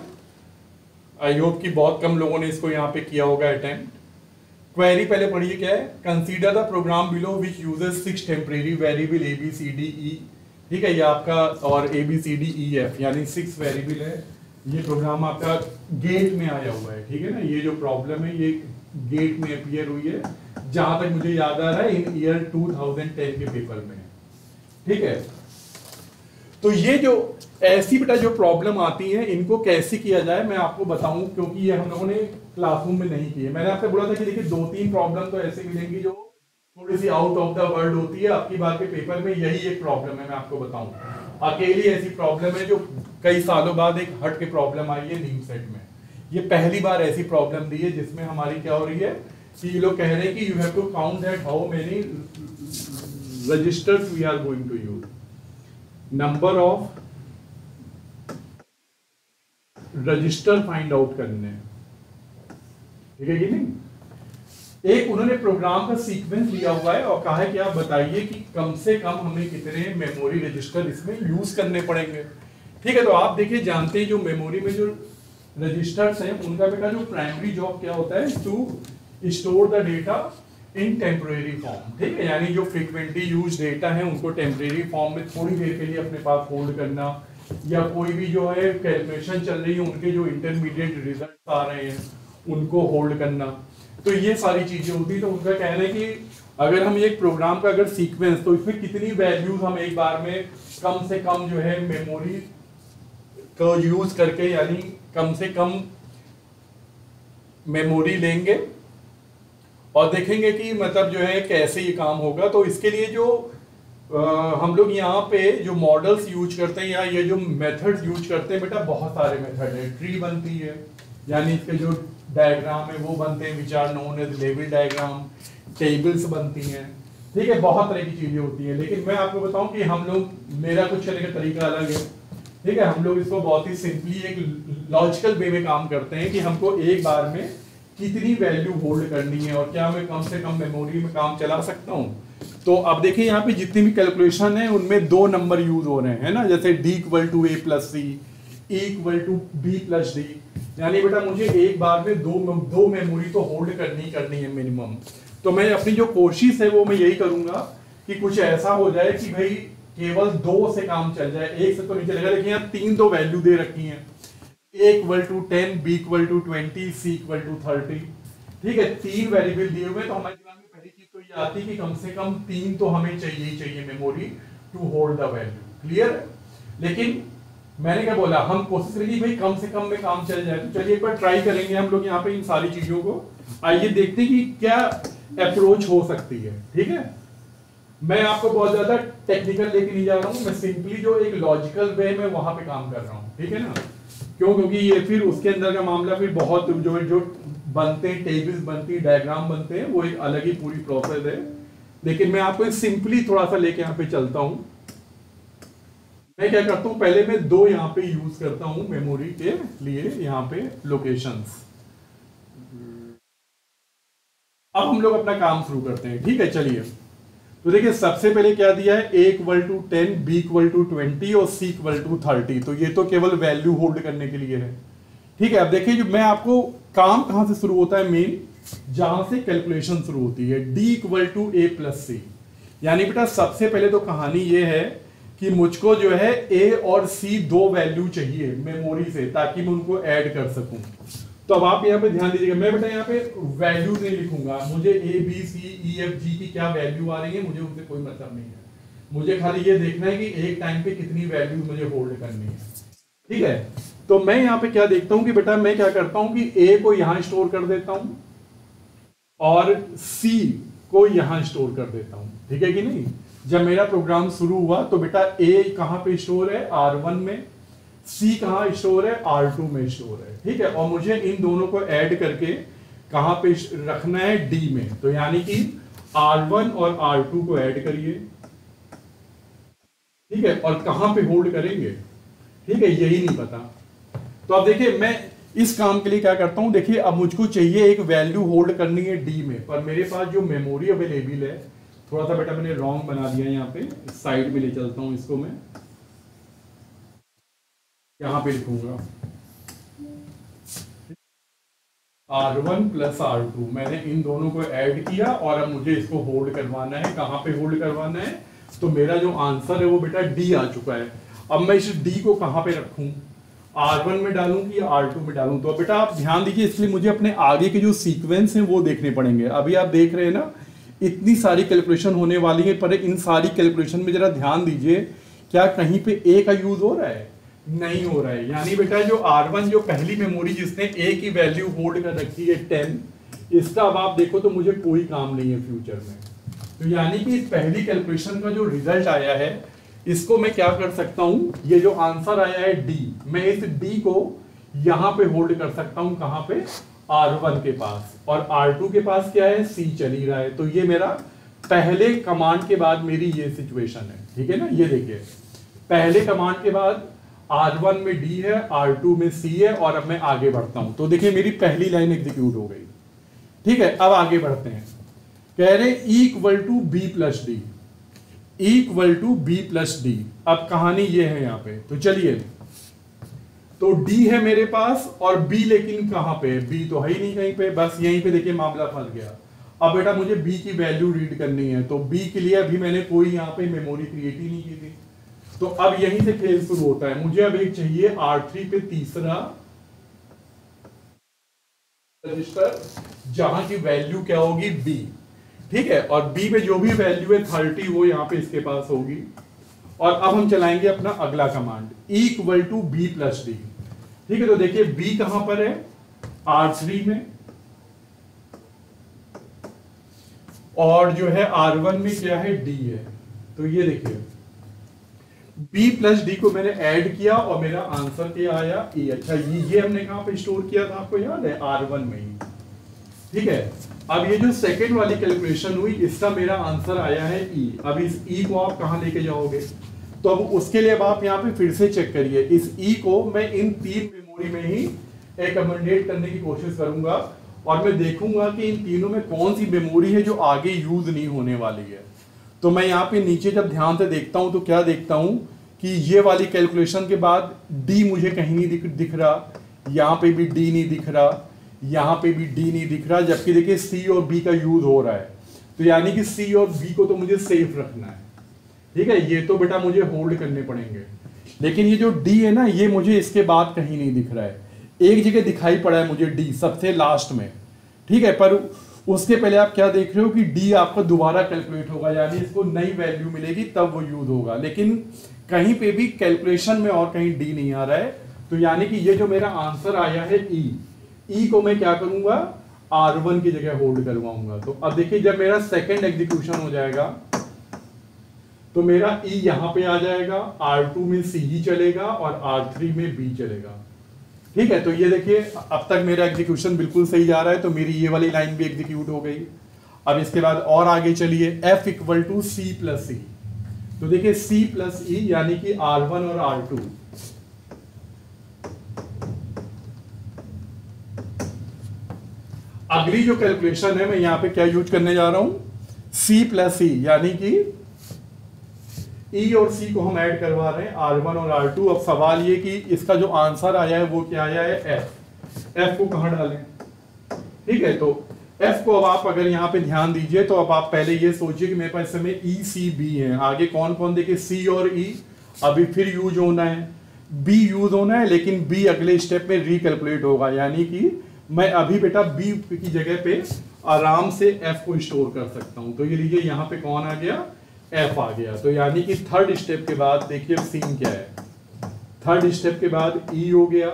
आई होप कि बहुत कम लोगों ने इसको यहाँ पे किया होगा अटेम्प्ट। क्वेरी पहले पढ़िए क्या है, consider the program below which uses 6 temporary variable A B C D E, ठीक है, ये आपका और A B C D E F यानी 6 वेरिएबल है। ये प्रोग्राम आपका गेट में आया हुआ है, ठीक है ना। ये जो प्रॉब्लम है ये गेट में अपीयर हुई है, जहां तक मुझे याद आ रहा है इन ईयर 2010 के पेपर में, ठीक है। तो ये जो ऐसी बेटा जो प्रॉब्लम आती है इनको कैसे किया जाए मैं आपको बताऊं, क्योंकि ये हम लोगों ने क्लासरूम में नहीं की है। मैंने आपसे बोला था कि देखिए 2-3 प्रॉब्लम तो ऐसे मिलेंगी जो थोड़ी सी आउट ऑफ द वर्ल्ड होती है। आपकी बात के पेपर में यही एक प्रॉब्लम है, मैं आपको बताऊं अकेली ऐसी प्रॉब्लम है जो कई सालों बाद एक हट के प्रॉब्लम आई है नीम सेट में। ये पहली बार ऐसी प्रॉब्लम दी है जिसमें हमारी क्या हो रही है कि ये लोग कह रहे हैं कि you have to count that how many registers we are going to use, number of register find out करने, ठीक है कि नहीं। एक उन्होंने प्रोग्राम का सीक्वेंस लिया हुआ है और कहा है कि आप बताइए कि कम से कम हमें कितने मेमोरी रजिस्टर इसमें यूज करने पड़ेंगे, ठीक है। तो आप देखिए जानते हैं जो मेमोरी में जो रजिस्टर्स हैं उनका बेटा जो प्राइमरी जॉब क्या होता है, to store the data in temporary form, ठीक है, यानी जो फ्रीक्वेंटली यूज डेटा है उनको टेम्परेरी फॉर्म में थोड़ी देर के लिए अपने पास होल्ड करना, या कोई भी जो है कैलकुलेशन चल रही है उनके जो इंटरमीडिएट रिजल्ट आ रहे हैं उनको होल्ड करना, तो ये सारी चीजें होती है। तो उनका कहना है कि अगर हम एक प्रोग्राम का अगर सीक्वेंस, तो इसमें कितनी वैल्यूज हम एक बार में कम से कम जो है मेमोरी को यूज करके, यानी कम से कम मेमोरी लेंगे और देखेंगे कि मतलब जो है कैसे ये काम होगा। तो इसके लिए जो हम लोग यहाँ पे जो मॉडल्स यूज करते हैं या ये जो मेथड्स यूज करते हैं बेटा, बहुत सारे मेथड है। ट्री बनती है, यानी इसके जो डायग्राम है वो बनते हैं, which are known as level diagram, tables बनती हैं, ठीक है, बहुत तरह की चीजें होती हैं। लेकिन मैं आपको बताऊं कि हम लोग, मेरा कुछ करने का तरीका अलग है, ठीक है। हम लोग इसको बहुत ही सिंपली एक लॉजिकल वे में काम करते हैं कि हमको एक बार में कितनी वैल्यू होल्ड करनी है और क्या मैं कम से कम मेमोरी में काम चला सकता हूँ। तो अब देखिए यहाँ पे जितनी भी कैलकुलेशन है उनमें 2 नंबर यूज हो रहे हैं ना, जैसे d = a + c, e = b + d, यानी बेटा मुझे एक बार में दो मेमोरी तो होल्ड करनी है मिनिमम। तो मैं अपनी जो कोशिश है वो मैं यही करूंगा कि कुछ ऐसा हो जाए कि भाई केवल 2 से काम चल जाए, 1 से तो नहीं चलेगा। लेकिन यहाँ 3 तो वैल्यू दे रखी हैं, a = 10, b = 20, c = 30, ठीक है, 3 वेरिएबल दिए हुए। तो हमारे दिमाग में पहली चीज तो ये आती है कि कम से कम 3 तो हमें चाहिए ही चाहिए memory to hold the value, clear. लेकिन मैंने क्या बोला, हम कोशिश करेंगे भाई कम से कम में काम चल जाए। तो चलिए एक बार ट्राई करेंगे हम लोग यहाँ पे इन सारी चीजों को। आइए देखते हैं कि क्या अप्रोच हो सकती है, ठीक है। मैं आपको बहुत ज्यादा टेक्निकल लेके नहीं जा रहा हूँ, मैं सिंपली जो एक लॉजिकल वे में वहां पे काम कर रहा हूँ, ठीक है ना। क्यों? क्योंकि ये फिर उसके अंदर का मामला फिर बहुत जो बनते हैं, टेबल्स बनती है, डायग्राम बनते हैं, वो एक अलग ही पूरी प्रोसेस है। लेकिन मैं आपको सिंपली थोड़ा सा लेके यहाँ पे चलता हूँ। मैं क्या करता हूँ, पहले मैं 2 यहाँ पे यूज करता हूँ मेमोरी के लिए, यहाँ पे लोकेशंस। अब हम लोग अपना काम शुरू करते हैं, ठीक है। चलिए, तो देखिए सबसे पहले क्या दिया है, a = 10, b = 20 और c = 30। तो ये तो केवल वैल्यू होल्ड करने के लिए है, ठीक है। अब देखिए जो मैं आपको काम कहां से शुरू होता है, मेन जहां से कैलकुलेशन शुरू होती है, d = a + c। यानी बेटा सबसे पहले तो कहानी ये है कि मुझको जो है a और c 2 वैल्यू चाहिए मेमोरी से, ताकि मैं उनको ऐड कर सकूं। तो अब आप यहाँ पे ध्यान दीजिएगा, मैं बेटा यहाँ पे वैल्यू नहीं लिखूंगा, मुझे a b c e f g की क्या वैल्यू आ रही है मुझे उनसे कोई मतलब नहीं है। मुझे खाली ये देखना है कि एक टाइम पे कितनी वैल्यू मुझे होल्ड करनी है, ठीक है। तो मैं यहाँ पे क्या देखता हूँ कि बेटा मैं क्या करता हूँ कि a को यहाँ स्टोर कर देता हूँ और c को यहाँ स्टोर कर देता हूँ, ठीक है कि नहीं। जब मेरा प्रोग्राम शुरू हुआ तो बेटा a कहाँ पे स्टोर है, R1 में, C कहाँ स्टोर है, R2 में स्टोर है, ठीक है। और मुझे इन दोनों को ऐड करके कहाँ पे रखना है, D में। तो यानी कि R1 और R2 को ऐड करिए, ठीक है, और कहाँ पे होल्ड करेंगे, ठीक है, यही नहीं पता। तो अब देखिए मैं इस काम के लिए क्या करता हूं, देखिए अब मुझको चाहिए एक वैल्यू होल्ड करनी है D में, पर मेरे पास जो मेमोरी अवेलेबल है, थोड़ा सा बेटा मैंने रॉन्ग बना दिया यहाँ पे, साइड में ले चलता हूं इसको, मैं यहां पे लिखूंगा R1 + R2, मैंने इन दोनों को ऐड किया और अब मुझे इसको होल्ड करवाना है। कहां पे होल्ड करवाना है, तो मेरा जो आंसर है वो बेटा D आ चुका है। अब मैं इस D को कहां पे रखूं, R1 में डालूं कि R2 में डालूं। तो बेटा आप ध्यान दीजिए, इसलिए मुझे अपने आगे के जो सीक्वेंस हैं वो देखने पड़ेंगे। अभी आप देख रहे हैं ना, इतनी सारी कैलकुलेशन होने वाली है, पर इन सारी कैलकुलेशन में जरा ध्यान दीजिए, क्या कहीं पे A का यूज हो रहा है, नहीं हो रहा है। यानी बेटा जो R1 जो पहली मेमोरी जिसने A की वैल्यू होल्ड कर रखी है 10, इसका अब आप देखो तो मुझे कोई काम नहीं है फ्यूचर में। तो यानी कि इस पहली कैलकुलेशन का जो रिजल्ट आया है, इसको मैं क्या कर सकता हूं, ये जो आंसर आया है D, मैं इस D को यहां पे होल्ड कर सकता हूं, कहां पे, R1 के पास, और R2 के पास क्या है, C चल ही रहा है। तो ये मेरा पहले कमांड के बाद मेरी ये सिचुएशन है, ठीक है ना। ये देखिए पहले कमांड के बाद R1 में D है, R2 में C है, और अब मैं आगे बढ़ता हूं। तो देखिए मेरी पहली लाइन एग्जीक्यूट हो गई, ठीक है। अब आगे बढ़ते हैं, कह रहे E = B + D, E = B + D। अब कहानी ये है यहाँ पे, तो चलिए, तो D है मेरे पास और B, लेकिन कहां पे, B तो है ही नहीं कहीं पे, बस यहीं पे देखिए मामला फंस गया। अब बेटा मुझे b की वैल्यू रीड करनी है, तो b के लिए अभी मैंने कोई यहाँ पे मेमोरी क्रिएट ही नहीं की थी, तो अब यहीं से खेल शुरू होता है। मुझे अब एक चाहिए R3 पे तीसरा रजिस्टर जहां की वैल्यू क्या होगी b, ठीक है, और b में जो भी वैल्यू है 30 वो यहाँ पे इसके पास होगी। और अब हम चलाएंगे अपना अगला command E equal to B plus D, ठीक है। तो देखिए b कहां पर है, R3 में, और जो है R1 में क्या है, D है। तो ये देखिए b प्लस डी को मैंने ऐड किया और मेरा आंसर क्या आया E। अच्छा ये हमने कहां पे स्टोर किया था, आपको याद है, R1 में ही, ठीक है। अब ये जो सेकेंड वाली कैलकुलेशन हुई इसका मेरा आंसर आया है E। अब इस E को आप कहां लेके जाओगे, तो अब उसके लिए अब आप यहाँ पे फिर से चेक करिए, इस E को मैं इन 3 मेमोरी में ही एकमोडेट करने की कोशिश करूंगा और मैं देखूंगा कि इन तीनों में कौन सी मेमोरी है जो आगे यूज नहीं होने वाली है। तो मैं यहाँ पे नीचे जब ध्यान से देखता हूँ तो क्या देखता हूँ कि ये वाली कैलकुलेशन के बाद D मुझे कहीं नहीं दिख रहा, यहाँ पे भी D नहीं दिख रहा, यहाँ पे भी D नहीं दिख रहा, जबकि देखिए C और B का यूज हो रहा है। तो यानी कि C और B को तो मुझे सेफ रखना है, ठीक है, ये तो बेटा मुझे होल्ड करने पड़ेंगे। लेकिन ये जो D है ना, ये मुझे इसके बाद कहीं नहीं दिख रहा है। एक जगह दिखाई पड़ा है मुझे D सबसे लास्ट में, ठीक है, पर उसके पहले आप क्या देख रहे हो कि D आपका दोबारा कैलकुलेट होगा, यानी इसको नई वैल्यू मिलेगी तब वो यूज होगा। लेकिन कहीं पे भी कैलकुलेशन में और कहीं D नहीं आ रहा है, तो यानी कि ये जो मेरा आंसर आया है E को मैं क्या करूंगा, R1 की जगह होल्ड करवाऊंगा। तो अब देखिए जब मेरा सेकेंड एग्जीक्यूशन हो जाएगा तो मेरा E यहां पे आ जाएगा, R2 में C ही चलेगा और R3 में B चलेगा, ठीक है। तो ये देखिए अब तक मेरा एग्जीक्यूशन बिल्कुल सही जा रहा है, तो मेरी ये वाली लाइन भी एग्जीक्यूट हो गई। अब इसके बाद और आगे चलिए, F equal to C plus E। तो देखिए C प्लस E यानी कि R1 और R2, अगली जो कैलकुलेशन है मैं यहां पे क्या यूज करने जा रहा हूं, C प्लस E, यानी कि E और C को हम ऐड करवा रहे हैं, R1 और R2। अब सवाल ये कि इसका जो आंसर आया है वो क्या आया है, F को कहां डालें, ठीक है। तो F को अब आप अगर यहाँ पे ध्यान दीजिए तो अब आप पहले ये सोचिए कि मेरे पास इस समय E C B है, आगे कौन कौन, देखिए C और E अभी फिर यूज होना है, B यूज होना है, लेकिन B अगले स्टेप में रिकैलकुलेट होगा, यानी कि मैं अभी बेटा B की जगह पे आराम से F को स्टोर कर सकता हूं। तो ये लीजिए यहाँ पे कौन आ गया, F आ गया। तो यानी कि थर्ड स्टेप के बाद देखिए सीन क्या है, थर्ड स्टेप के बाद E हो गया,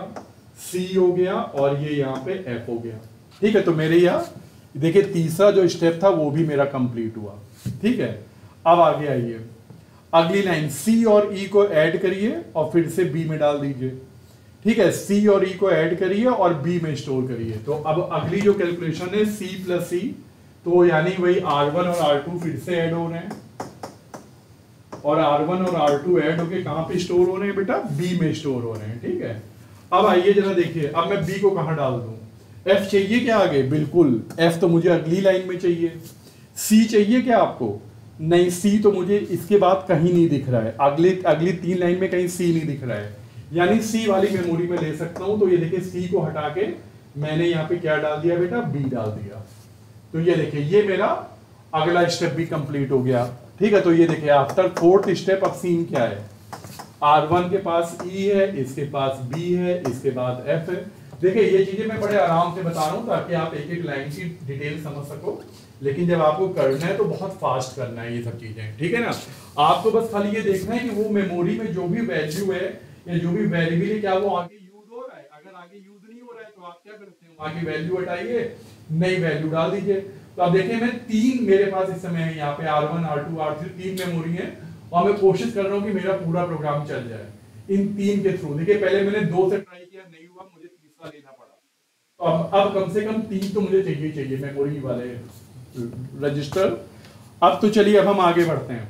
C हो गया और ये यहाँ पे F हो गया, ठीक है। तो मेरे यहाँ देखिए तीसरा जो स्टेप था वो भी मेरा कंप्लीट हुआ, ठीक है। अब आगे आइए, अगली लाइन C और E को ऐड करिए और फिर से B में डाल दीजिए, ठीक है। C और E को ऐड करिए और B में स्टोर करिए। तो अब अगली जो कैलकुलेशन है C प्लस E, तो यानी वही R1 और R2 फिर से ऐड हो रहे हैं, और R1 और R2 ऐड होके कहां पे स्टोर हो रहे हैं बेटा, B में स्टोर हो रहे हैं, ठीक है। अब आइए जरा देखिए, अब मैं B को कहां डाल दूं, F चाहिए क्या आगे, बिल्कुल F तो मुझे अगली लाइन में चाहिए। C चाहिए क्या आपको, नहीं, C तो मुझे इसके बाद कहीं नहीं दिख रहा है, अगली 3 लाइन में कहीं C नहीं दिख रहा है, यानी C वाली मेमोरी में ले सकता हूं। तो ये देखिए C को हटा के मैंने यहाँ पे क्या डाल दिया बेटा, B डाल दिया। तो ये देखिए ये मेरा अगला स्टेप भी कंप्लीट हो गया, ठीक है। तो ये देखिए आफ्टर फोर्थ स्टेप अब सीन क्या है, R1 के पास E है, इसके पास B है, इसके बाद F है। देखिए ये चीजें मैं बड़े आराम से बता रहा हूं ताकि आप एक एक लाइन की डिटेल समझ सको, लेकिन जब आपको करना है तो बहुत फास्ट करना है ये सब चीजें, ठीक है ना। आपको बस खाली ये देखना है कि वो मेमोरी में जो भी वैल्यू है या जो भी वेरिएबल है क्या वो आगे यूज हो रहा है। अगर आगे यूज नहीं हो रहा है तो आप क्या करते हैं, वहां की वैल्यू हटाइए, नई वैल्यू डाल दीजिए। तो अब देखिए मैं 3 मेरे पास इस समय है, यहाँ पे R1 R2 R3 3 मेमोरी है और मैं कोशिश कर रहा हूँ कि मेरा पूरा प्रोग्राम चल जाए इन 3 के थ्रू। देखिए पहले मैंने 2 से ट्राई किया, नहीं हुआ, मुझे तीसरा लेना पड़ा। तो अब कम से कम 3 तो मुझे चाहिए मेमोरी वाले रजिस्टर। अब तो चलिए अब हम आगे बढ़ते हैं।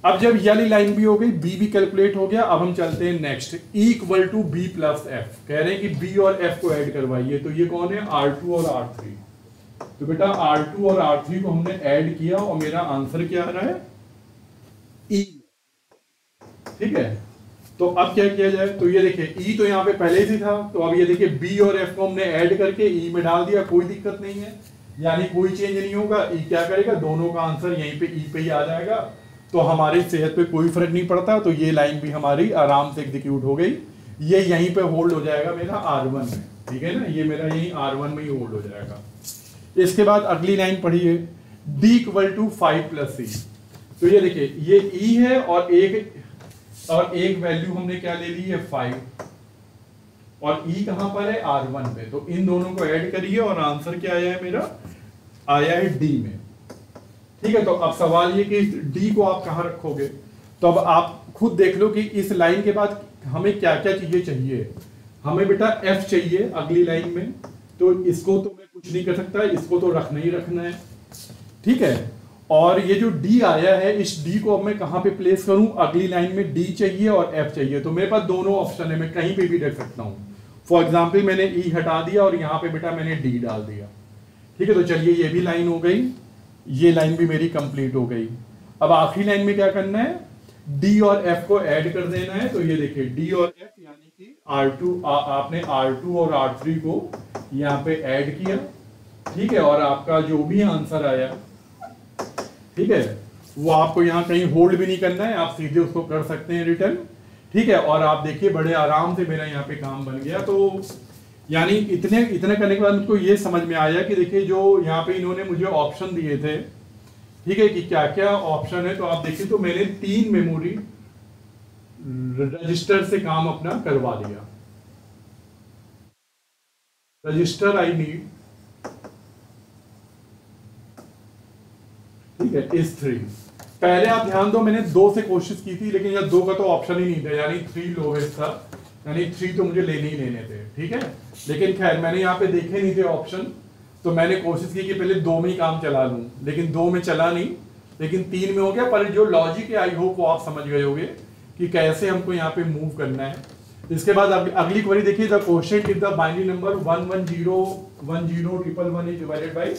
अब जब ये वाली लाइन भी हो गई, B भी कैलकुलेट हो गया, अब हम चलते हैं next, E equal to B plus F। कह रहे हैं कि B और F को ऐड करवाइए, तो ये कौन है, R2 और R3। तो बेटा R2 और R3 को हमने ऐड किया और मेरा आंसर क्या आ रहा है, E, ठीक है। तो अब क्या किया जाए, तो ये देखिए E तो यहाँ पे पहले ही था, तो अब ये देखिए B और F को हमने ऐड करके E में डाल दिया, कोई दिक्कत नहीं है। यानी कोई चेंज नहीं होगा। ई क्या करेगा, दोनों का आंसर यहीं पे ई पे ही आ जाएगा, तो हमारी सेहत पे कोई फर्क नहीं पड़ता। तो ये लाइन भी हमारी आराम से एग्जीक्यूट हो गई। ये यहीं पे होल्ड हो जाएगा मेरा R1 में, ठीक है ना, ये मेरा यहीं R1 में ही होल्ड हो जाएगा। इसके बाद अगली लाइन पढ़िए, D = 5 + C। तो ये देखिए, ये E है और एक वैल्यू हमने क्या ले ली है 5, और E कहां पर है, R1 पे। तो इन दोनों को ऐड करिए और आंसर क्या आया है मेरा, आया है D में। ठीक है, तो अब सवाल ये कि D को आप कहां रखोगे। तो अब आप खुद देख लो कि इस लाइन के बाद हमें क्या क्या चीजें चाहिए। हमें बेटा F चाहिए अगली लाइन में, तो इसको तो मैं कुछ नहीं कर सकता, इसको तो रखना ही रखना है, ठीक है। और ये जो D आया है, इस D को अब मैं कहां पे प्लेस करूं, अगली लाइन में D चाहिए और F चाहिए। तो मेरे पास दोनों ऑप्शन है, मैं कहीं पे भी रख सकता हूं। फॉर एग्जाम्पल मैंने E हटा दिया और यहाँ पे बेटा मैंने D डाल दिया, ठीक है। तो चलिए ये भी लाइन हो गई, ये लाइन भी मेरी कंप्लीट हो गई। अब आखिरी लाइन में क्या करना है, D और F को ऐड कर देना है। तो ये देखिए D और F यानी कि आपने R2 और R3 को यहाँ पे ऐड किया, ठीक है। और आपका जो भी आंसर आया, ठीक है, वो आपको यहाँ कहीं होल्ड भी नहीं करना है, आप सीधे उसको कर सकते हैं रिटर्न, ठीक है। और आप देखिए बड़े आराम से मेरा यहाँ पे काम बन गया। तो यानी इतने करने के बाद मुझको ये समझ में आया कि देखिए जो यहाँ पे इन्होंने मुझे ऑप्शन दिए थे, ठीक है, कि क्या क्या ऑप्शन है। तो आप देखिए, तो मैंने 3 मेमोरी रजिस्टर से काम अपना करवा दिया। रजिस्टर आई नीड, ठीक है, इस 3। पहले आप ध्यान दो, मैंने 2 से कोशिश की थी, लेकिन यह 2 का तो ऑप्शन ही नहीं था, यानी 3 लोवेस्ट था, यानी 3 तो मुझे लेने ही लेने थे, ठीक है। लेकिन खैर मैंने यहाँ पे देखे नहीं थे ऑप्शन, तो मैंने कोशिश की कि पहले 2 में ही काम चला लूं, लेकिन 2 में चला नहीं, लेकिन 3 में हो गया। पर जो लॉजिक है, आई होप वो आप समझ गए होंगे कि कैसे हमको यहाँ पे मूव करना है। इसके बाद अगली क्वेरी देखिए, the question if the binary number 1101011 is divided by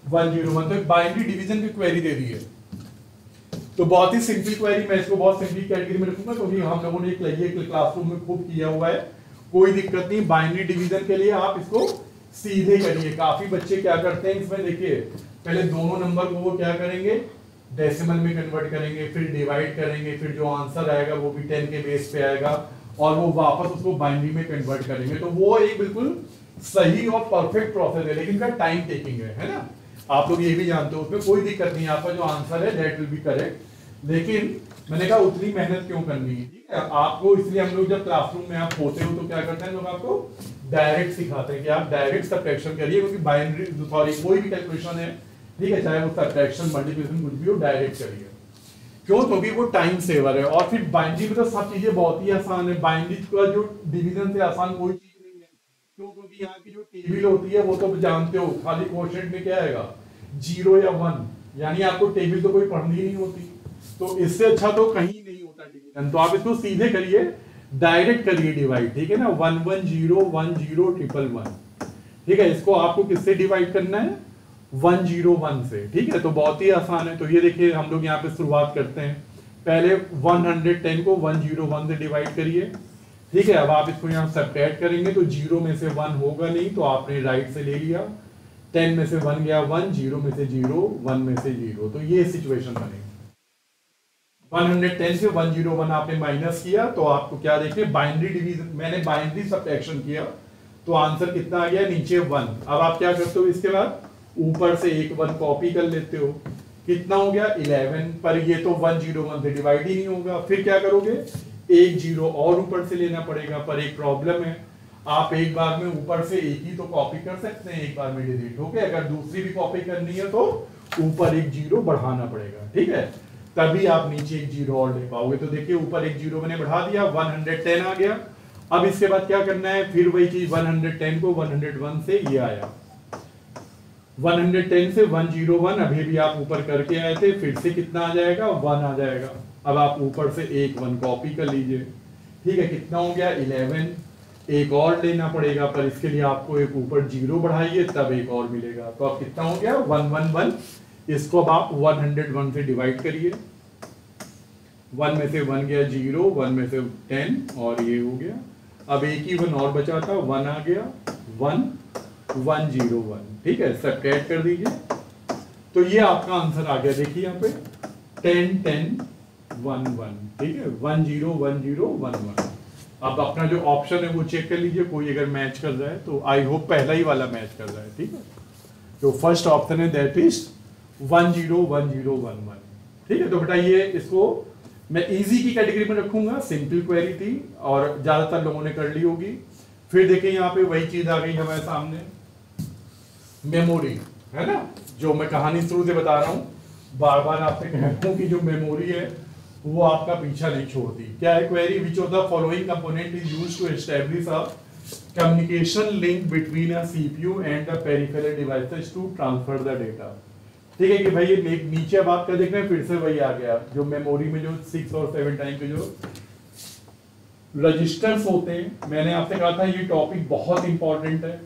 101। तो एक बाइनरी डिवीजन की क्वेरी दे दी है। तो बहुत ही सिंपल क्वेरी, मैं इसको बहुत सिंपल कैटेगरी में रखूंगा, क्योंकि हम लोगों ने एक क्लासरूम में खूब किया हुआ है, कोई दिक्कत नहीं। बाइनरी डिवीजन के लिए आप इसको सीधे करिए। काफी बच्चे क्या करते हैं इसमें, देखिए पहले दोनों नंबर को वो क्या करेंगे, डेसिमल में कन्वर्ट करेंगे, फिर डिवाइड करेंगे, फिर जो आंसर आएगा वो भी 10 के बेस पे आएगा, और वो वापस उसको बाइनरी में कन्वर्ट करेंगे। तो वो एक बिल्कुल सही और परफेक्ट प्रोसेस है, लेकिन का टाइम टेकिंग है ना। आप लोग ये भी जानते हो, उसमें कोई दिक्कत नहीं, आपका जो आंसर है दैट विल बी करेक्ट। लेकिन मैंने कहा उतनी मेहनत क्यों करनी है, ठीक है। आपको इसलिए हम लोग जब क्लासरूम में आप होते हो तो क्या करते हैं लोग, आपको डायरेक्ट सिखाते हैं कि आप डायरेक्ट सब्ट्रैक्शन करिए, क्योंकि बाइनरी कोई भी कैलकुलेशन है, ठीक है, चाहे वो सब्ट्रैक्शन मल्टीप्लिकेशन कुछ भी हो, डायरेक्ट करिए। क्यों, क्योंकि वो टाइम सेवर है। और फिर बाइनरी में तो सब चीजें बहुत ही आसान है, बाइनरी का जो डिवीजन से आसान कोई चीज नहीं है। क्यों, क्योंकि यहाँ की जो टेबल होती है वो तो जानते हो, खाली क्वोशिएंट में क्या आएगा, 0 या 1, यानी आपको टेबल तो कोई पढ़नी नहीं होती। तो इससे अच्छा तो कहीं नहीं होता डिवीजन। तो आप इसको सीधे करिए, डायरेक्ट करिए डिवाइड, ठीक है ना, 1101011, ठीक है। इसको आपको किससे डिवाइड करना है, 101 से, ठीक है। तो बहुत ही आसान है। तो ये देखिए हम लोग यहाँ पे शुरुआत करते हैं, पहले 110 को 101 से डिवाइड करिए, ठीक है। अब आप इसको यहाँ सब्ट्रैक्ट करेंगे तो 0 में से 1 होगा नहीं, तो आपने राइट से ले लिया, 10 में से 1 गया 1, 0 में से 0, 1 में से 0। तो ये सिचुएशन बनेगी। 110 से 101 आपने माइनस किया, तो आपको क्या देखिए, बाइनरी डिवीजन, मैंने बाइनरी सब्ट्रैक्शन किया, तो आंसर कितना आ गया, नीचे 1। अब आप क्या करते हो, इसके बाद ऊपर से एक 1 कॉपी कर लेते हो, कितना हो गया 11। पर ये तो 101 से डिवाइड ही नहीं होगा, फिर क्या करोगे, एक 0 और ऊपर से लेना पड़ेगा। पर एक प्रॉब्लम है, आप एक बार में ऊपर से एक ही तो कॉपी कर सकते हैं, एक बार में डिलीट हो गया। अगर दूसरी भी कॉपी करनी है तो ऊपर एक 0 बढ़ाना पड़ेगा, ठीक है, तभी आप नीचे एक 0 और ले पाओगे। तो देखिए ऊपर एक 0 मैंने बढ़ा दिया, 110 आ गया। अब इसके बाद क्या करना है, फिर वही चीज 110 को 101 से ये आया, 110 से 101, अभी भी आप ऊपर करके आए थे, फिर से कितना आ जाएगा, 1 आ जाएगा। अब आप ऊपर से एक 1 कॉपी कर लीजिए, ठीक है, कितना हो गया 11। एक और लेना पड़ेगा, पर इसके लिए आपको एक ऊपर 0 बढ़ाइए, तब एक और मिलेगा। तो अब कितना हो गया 111। इसको अब आप 101 से डिवाइड करिए, 1 में से 1 गया 0, 1 में से 10, और ये हो गया। अब एक ही 1 और बचा था, 1 आ गया 1, 101, ठीक है, सब्ट्रैक्ट कर दीजिए। तो ये आपका आंसर आ गया, देखिए यहाँ पे 10 10 1 1, ठीक है, 1 0 1 0 1 1। अब अपना जो ऑप्शन है वो चेक कर लीजिए, कोई अगर मैच कर रहा है तो आई होप पहला ही वाला मैच कर रहा है, ठीक है। तो फर्स्ट ऑप्शन है दैट इज 1 0 1 0 1 1, ठीक है। तो बेटा ये इसको मैं इजी की कैटेगरी में रखूंगा, सिंपल क्वेरी थी और ज्यादातर लोगों ने कर ली होगी। फिर देखिए यहाँ पे वही चीज आ गई हमारे सामने, मेमोरी, है ना, जो मैं कहानी शुरू से बता रहा हूँ, बार बार आपसे कह रहा हूँ कि जो मेमोरी है वो आपका पीछा नहीं छोड़ती। क्या है query? Which of the following component is used to establish a communication link between a CPU and the peripheral devices to transfer the data. ठीक है कि भाई ये नीचे अब आप क्या देख रहे हैं, फिर से वही आ गया, जो मेमोरी में जो 6 और 7 टाइम के जो रजिस्टर्स होते हैं। मैंने आपसे कहा था ये टॉपिक बहुत इंपॉर्टेंट है,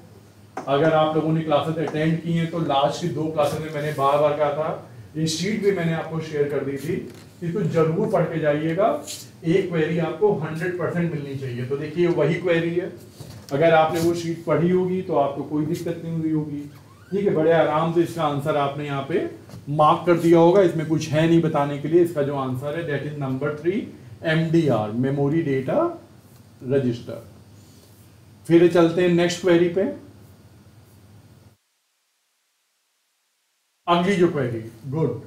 अगर आप लोगों ने क्लासेस अटेंड की हैं तो लास्ट की 2 क्लासेस में मैंने बार बार कहा था, ये शीट भी मैंने आपको शेयर कर दी थी, इसको जरूर पढ़ के जाइएगा। एक क्वेरी आपको 100% मिलनी चाहिए। तो देखिए वही क्वेरी है, अगर आपने वो शीट पढ़ी होगी तो आपको कोई दिक्कत नहीं हुई होगी, ठीक है। बड़े आराम से इसका आंसर आपने यहाँ पे मार्क कर दिया होगा, इसमें कुछ है नहीं बताने के लिए। इसका जो आंसर है that is number 3, MDR, memory data register. फिर चलते हैं नेक्स्ट क्वेरी पे। अगली जो क्वेरी, गुड,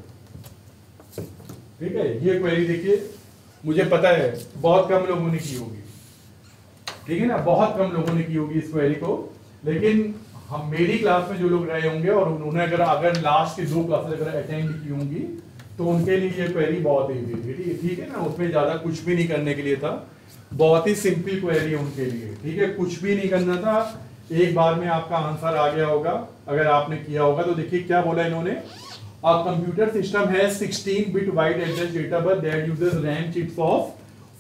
ठीक है, ये क्वेरी देखिए, मुझे पता है बहुत कम लोगों ने की होगी, ठीक है ना, बहुत कम लोगों ने की होगी इस क्वेरी को, लेकिन हम मेरी क्लास में जो लोग रहे होंगे और उन्होंने अगर लास्ट की 2 क्लासेस अगर अटेंड की होंगी तो उनके लिए ये क्वेरी बहुत ईजी थी, ठीक है ना, उसमें ज्यादा कुछ भी नहीं करने के लिए था, बहुत ही सिंपल क्वेरी उनके लिए, ठीक है, कुछ भी नहीं करना था, एक बार में आपका आंसर आ गया होगा अगर आपने किया होगा। तो देखिए क्या बोला इन्होंने, A computer system has 16-bit wide address data bus that uses RAM chips of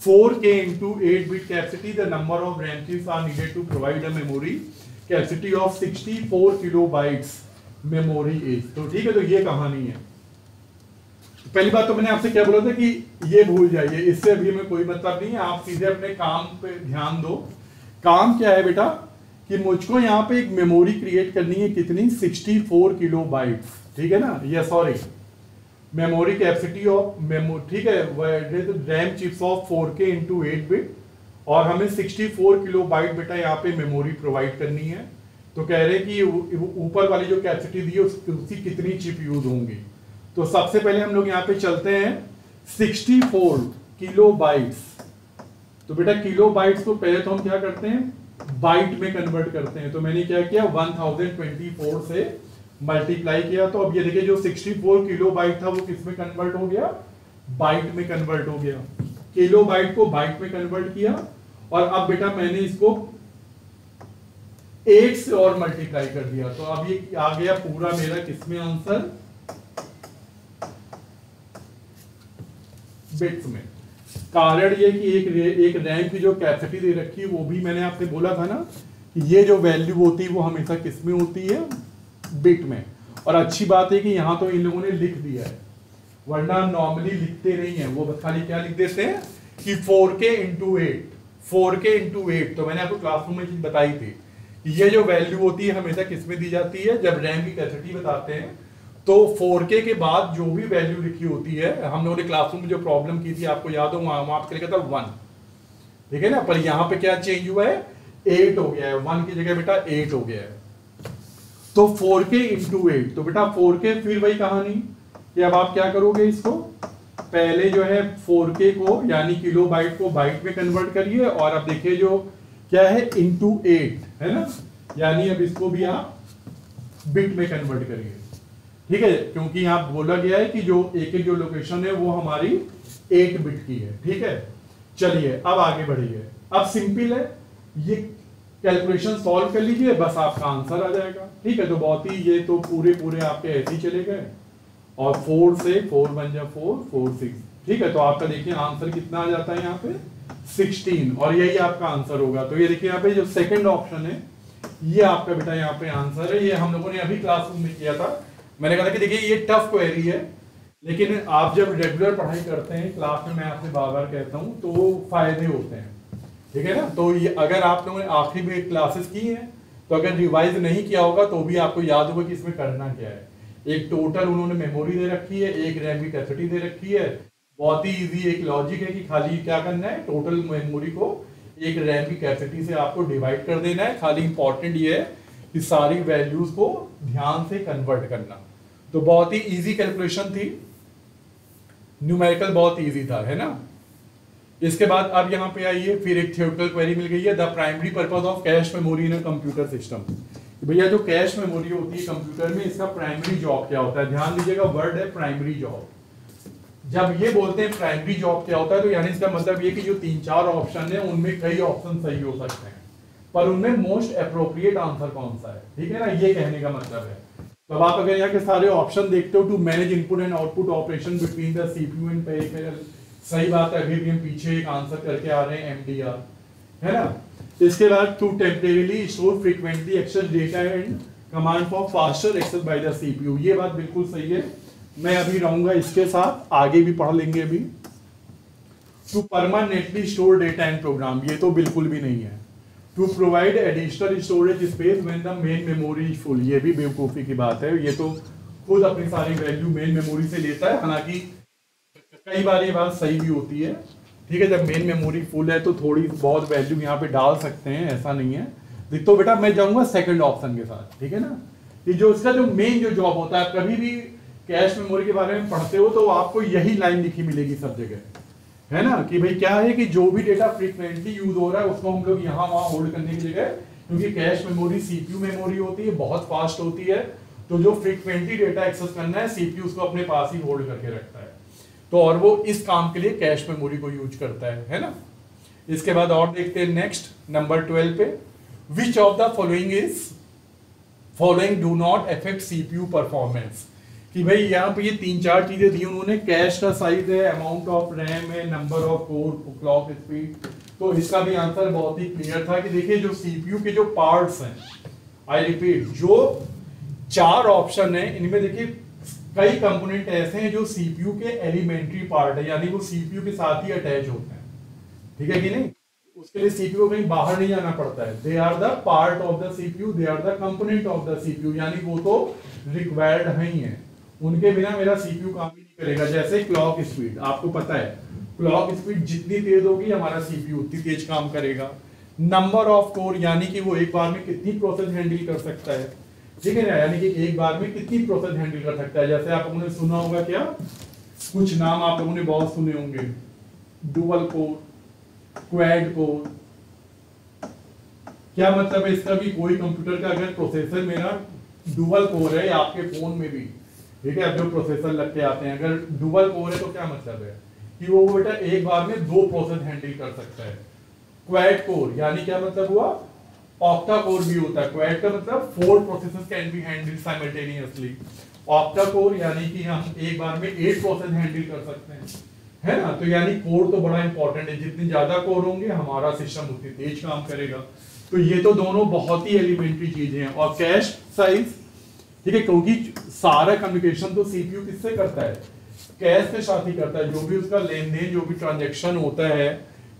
4K into 8-bit capacity. The number of RAM chips are needed to provide a memory capacity of 64 kilobytes. Memory is. तो ठीक है, तो ये कहानी है। पहली बात तो मैंने आपसे क्या बोला था कि ये भूल जाइए, इससे अभी हमें कोई मतलब नहीं है, आप सीधे अपने काम पे ध्यान दो। काम क्या है बेटा कि मुझको यहाँ पे एक मेमोरी क्रिएट करनी है, कितनी, 64 किलोबाइट्स, ठीक है ना, ये सॉरी मेमोरी कैपेसिटी ऑफ ठीक है, RAM chips of 4K into 8 bit, और हमें 64 किलोबाइट बेटा यहाँ पे मेमोरी प्रोवाइड करनी है। तो कह रहे हैं कि ऊपर वाली जो कैपेसिटी दी है उसकी कितनी चिप यूज होंगी। तो सबसे पहले हम लोग यहाँ पे चलते हैं 64 किलोबाइट्स। तो बेटा किलोबाइट्स को पहले तो हम क्या करते हैं, बाइट में कन्वर्ट करते हैं। तो मैंने क्या किया, 1024 से मल्टीप्लाई किया, तो अब ये देखिए जो 64 किलोबाइट था वो किस में कन्वर्ट हो गया, बाइट में कन्वर्ट हो गया। किलोबाइट को बाइट में कन्वर्ट किया, और अब बेटा मैंने इसको 8 से और मल्टीप्लाई कर दिया, तो अब ये आ गया पूरा मेरा किसमें आंसर, बिट्स में। कारण ये कि एक रैम की जो कैपेसिटी दे रखी है वो भी मैंने आपसे बोला था ना कि ये जो वैल्यू होती है वो हमेशा किसमें होती है, बिट में। और अच्छी बात है कि यहाँ तो इन लोगों ने लिख दिया है, वरना नॉर्मली लिखते नहीं है, वो बस खाली क्या लिख देते हैं कि 4K into 8, 4K into 8। तो मैंने आपको क्लासरूम में चीज बताई थी, ये जो वैल्यू होती है हमेशा किसमें दी जाती है, जब रैम की कैपेसिटी बताते हैं तो 4K के बाद जो भी वैल्यू लिखी होती है, हम लोगों ने क्लासरूम में जो प्रॉब्लम की थी आपको याद हो, वहां आपके लिखा था 1, ठीक है ना, पर यहाँ पे क्या चेंज हुआ है, 8 हो गया है, 1 की जगह बेटा 8 हो गया है। तो 4K into 8, तो बेटा 4K फिर वही कहानी कि अब आप क्या करोगे, इसको पहले जो है 4K को यानी किलोबाइट को बाइट में कन्वर्ट करिए, और अब देखिए जो क्या है into 8 है ना, यानी अब इसको भी आप बिट में कन्वर्ट करिए, ठीक है, क्योंकि यहाँ बोला गया है कि जो एक जो लोकेशन है वो हमारी 8 बिट की है, ठीक है। चलिए अब आगे बढ़िए, अब सिंपल है, ये कैलकुलेशन सॉल्व कर लीजिए, बस आपका आंसर आ जाएगा, ठीक है। तो बहुत ही ये तो पूरे आपके ऐसे ही चले गए, और 4 से 4 बन जाए 4 4 6, ठीक है। तो आपका देखिए आंसर कितना आ जाता है यहाँ पे 16, और यही आपका आंसर होगा। तो ये देखिए यहाँ पे जो सेकंड ऑप्शन है ये आपका बेटा यहाँ पे आंसर है। ये हम लोगों ने अभी क्लासरूम में किया था, मैंने कहा था कि देखिए ये टफ क्वेरी है, लेकिन आप जब रेगुलर पढ़ाई करते हैं क्लास में, मैं आपसे बार बार कहता हूँ, तो फायदे होते हैं, ठीक है ना। तो ये अगर आप लोगों ने आखिरी में क्लासेस की हैं तो तो अगर रिवाइज नहीं किया होगा तो भी आपको याद होगा कि इसमें करना क्या है। एक टोटल उन्होंने मेमोरी दे रखी है, एक रैम की कैपेसिटी दे रखी है। बहुत ही इजी एक लॉजिक है कि खाली क्या करना है, टोटल मेमोरी को एक रैम की कैपेसिटी से आपको डिवाइड कर देना है। खाली इंपॉर्टेंट ये है कि सारी वैल्यूज को ध्यान से कन्वर्ट करना। तो बहुत ही इजी कैलकुलेशन थी, न्यूमेरिकल बहुत इजी था, है ना। इसके बाद अब यहाँ पे आइए, फिर एक थ्योरेटिकल क्वेरी मिल गई है, the primary purpose of cache memory in a computer system. भैया जो कैश मेमोरी होती है कंप्यूटर में, इसका प्राइमरी जॉब क्या होता है। ध्यान दीजिएगा, वर्ड है प्राइमरी जॉब। जब ये बोलते हैं प्राइमरी जॉब क्या होता है, तो यानी इसका मतलब ये कि जो 3-4 ऑप्शन है उनमें कई ऑप्शन सही हो सकते हैं, पर उनमें मोस्ट अप्रोप्रिएट आंसर कौन सा है, ठीक है ना, ये कहने का मतलब है। तो अब आप अगर यहाँ के सारे ऑप्शन देखते हो, to manage input and output operation between the CPU and peripheral, सही बात है, अभी भी हम पीछे एक आंसर करके आ रहे हैं, एमडीआर, है ना। इसके बाद to temporarily store frequently access data and command for faster access by the CPU, ये बात बिल्कुल सही है। मैं अभी रहूंगा इसके साथ, आगे भी पढ़ लेंगे अभी। To permanently store data and program, ये तो बिल्कुल भी नहीं है। To provide additional storage space when the main memory is full, ये भी बेवकूफी की बात है, ये तो खुद अपनी सारी वैल्यू मेन मेमोरी से लेता है। हालांकि कई बार ये बात सही भी होती है, ठीक है, जब मेन मेमोरी फुल है तो थोड़ी बहुत वैल्यू यहाँ पे डाल सकते हैं, ऐसा नहीं है। तो बेटा मैं जाऊंगा सेकंड ऑप्शन के साथ, ठीक है ना, कि जो इसका जो मेन जो जॉब होता है, कभी भी कैश मेमोरी के बारे में पढ़ते हो तो आपको यही लाइन लिखी मिलेगी सब जगह, है ना, कि भाई क्या है कि जो भी डेटा फ्रीक्वेंटली यूज हो रहा है उसको हम लोग यहाँ वहां होल्ड करने की जगह, क्योंकि कैश मेमोरी सीपीयू मेमोरी होती है, बहुत फास्ट होती है, तो जो फ्रीक्वेंटली डेटा एक्सेस करना है सीपीयू उसको अपने पास ही होल्ड करके रखता है, तो और वो इस काम के लिए कैश मेमोरी को यूज करता है ना। इसके बाद और देखते हैं नेक्स्ट नंबर 12 पे, विच of the following do not affect CPU performance, कि भाई यहाँ पे ये 3-4 चीजें दी उन्होंने, कैश का साइज है, अमाउंट ऑफ रैम है, number of core, clock speed. तो इसका भी आंसर बहुत ही क्लियर था कि देखिए जो सीपीयू के जो पार्ट्स हैं, आई रिपीट, जो 4 ऑप्शन है इनमें देखिए कई कंपोनेंट ऐसे हैं जो सीपीयू के एलिमेंट्री पार्ट है, यानी वो सीपीयू के साथ ही अटैच होते हैं, ठीक है कि नहीं, उसके लिए सीपीयू कहीं बाहर नहीं जाना पड़ता है। They are the part of the CPU, they are the component of the CPU, यानी वो तो रिक्वायर्ड है ही है, उनके बिना मेरा सीपीयू काम ही नहीं करेगा। जैसे क्लॉक स्पीड, आपको पता है क्लॉक स्पीड जितनी तेज होगी हमारा सीपीयू उतनी तेज काम करेगा। नंबर ऑफ कोर, यानी कि वो एक बार में कितनी प्रोसेस हैंडल कर सकता है, ठीक है ना, यानी कि एक बार में कितनी प्रोसेस हैंडल कर सकता है। जैसे आप लोगों ने सुना होगा, क्या कुछ नाम आप लोगों ने बहुत सुने होंगे, डुअल कोर, क्वाड कोर, क्या मतलब है इसका भी, कोई कंप्यूटर का अगर प्रोसेसर मेरा डुअल कोर है, आपके फोन में भी, ठीक है, अब जो प्रोसेसर लग के आते हैं अगर डुअल कोर है तो क्या मतलब है कि वो बेटा एक बार में 2 प्रोसेस हैंडल कर सकता है। क्वाड कोर यानी क्या मतलब हुआ, ऑक्टा कोर भी होता है, क्वाड का मतलब 4 processes can be handle simultaneously, octa core यानी कि हम एक बार में 8 प्रोसेस हैंडल कर सकते हैं, है ना। तो यानी कोर तो बड़ा इंपॉर्टेंट है, जितने ज्यादा कोर होंगे हमारा सिस्टम उतनी तेज काम करेगा। तो ये तो दोनों बहुत ही एलिमेंट्री चीजें हैं। और कैश साइज, ठीक है, क्योंकि सारा कम्युनिकेशन तो सीपीयू किससे करता है, कैश के साथ ही करता है, जो भी उसका लेन देन, जो भी ट्रांजैक्शन होता है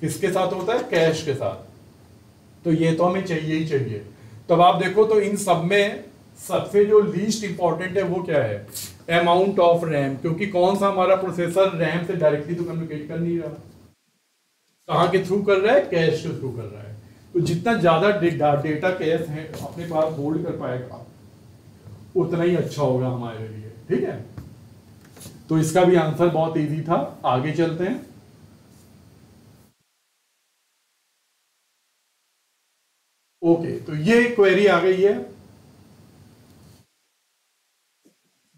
किसके साथ होता है, कैश के साथ। तो ये तो हमें चाहिए ही चाहिए। तब आप देखो तो इन सब में सबसे जो लीस्ट इंपॉर्टेंट है वो क्या है, अमाउंट ऑफ रैम, क्योंकि कौन सा हमारा प्रोसेसर रैम से डायरेक्टली तो कम्युनिकेट कर नहीं रहा, कहाँ के थ्रू कर रहा है, कैश के थ्रू कर रहा है। तो जितना ज्यादा डेटा कैश है अपने पास होल्ड कर पाएगा उतना ही अच्छा होगा हमारे लिए, ठीक है। तो इसका भी आंसर बहुत इजी था। आगे चलते हैं। ओके, तो ये क्वेरी आ गई है।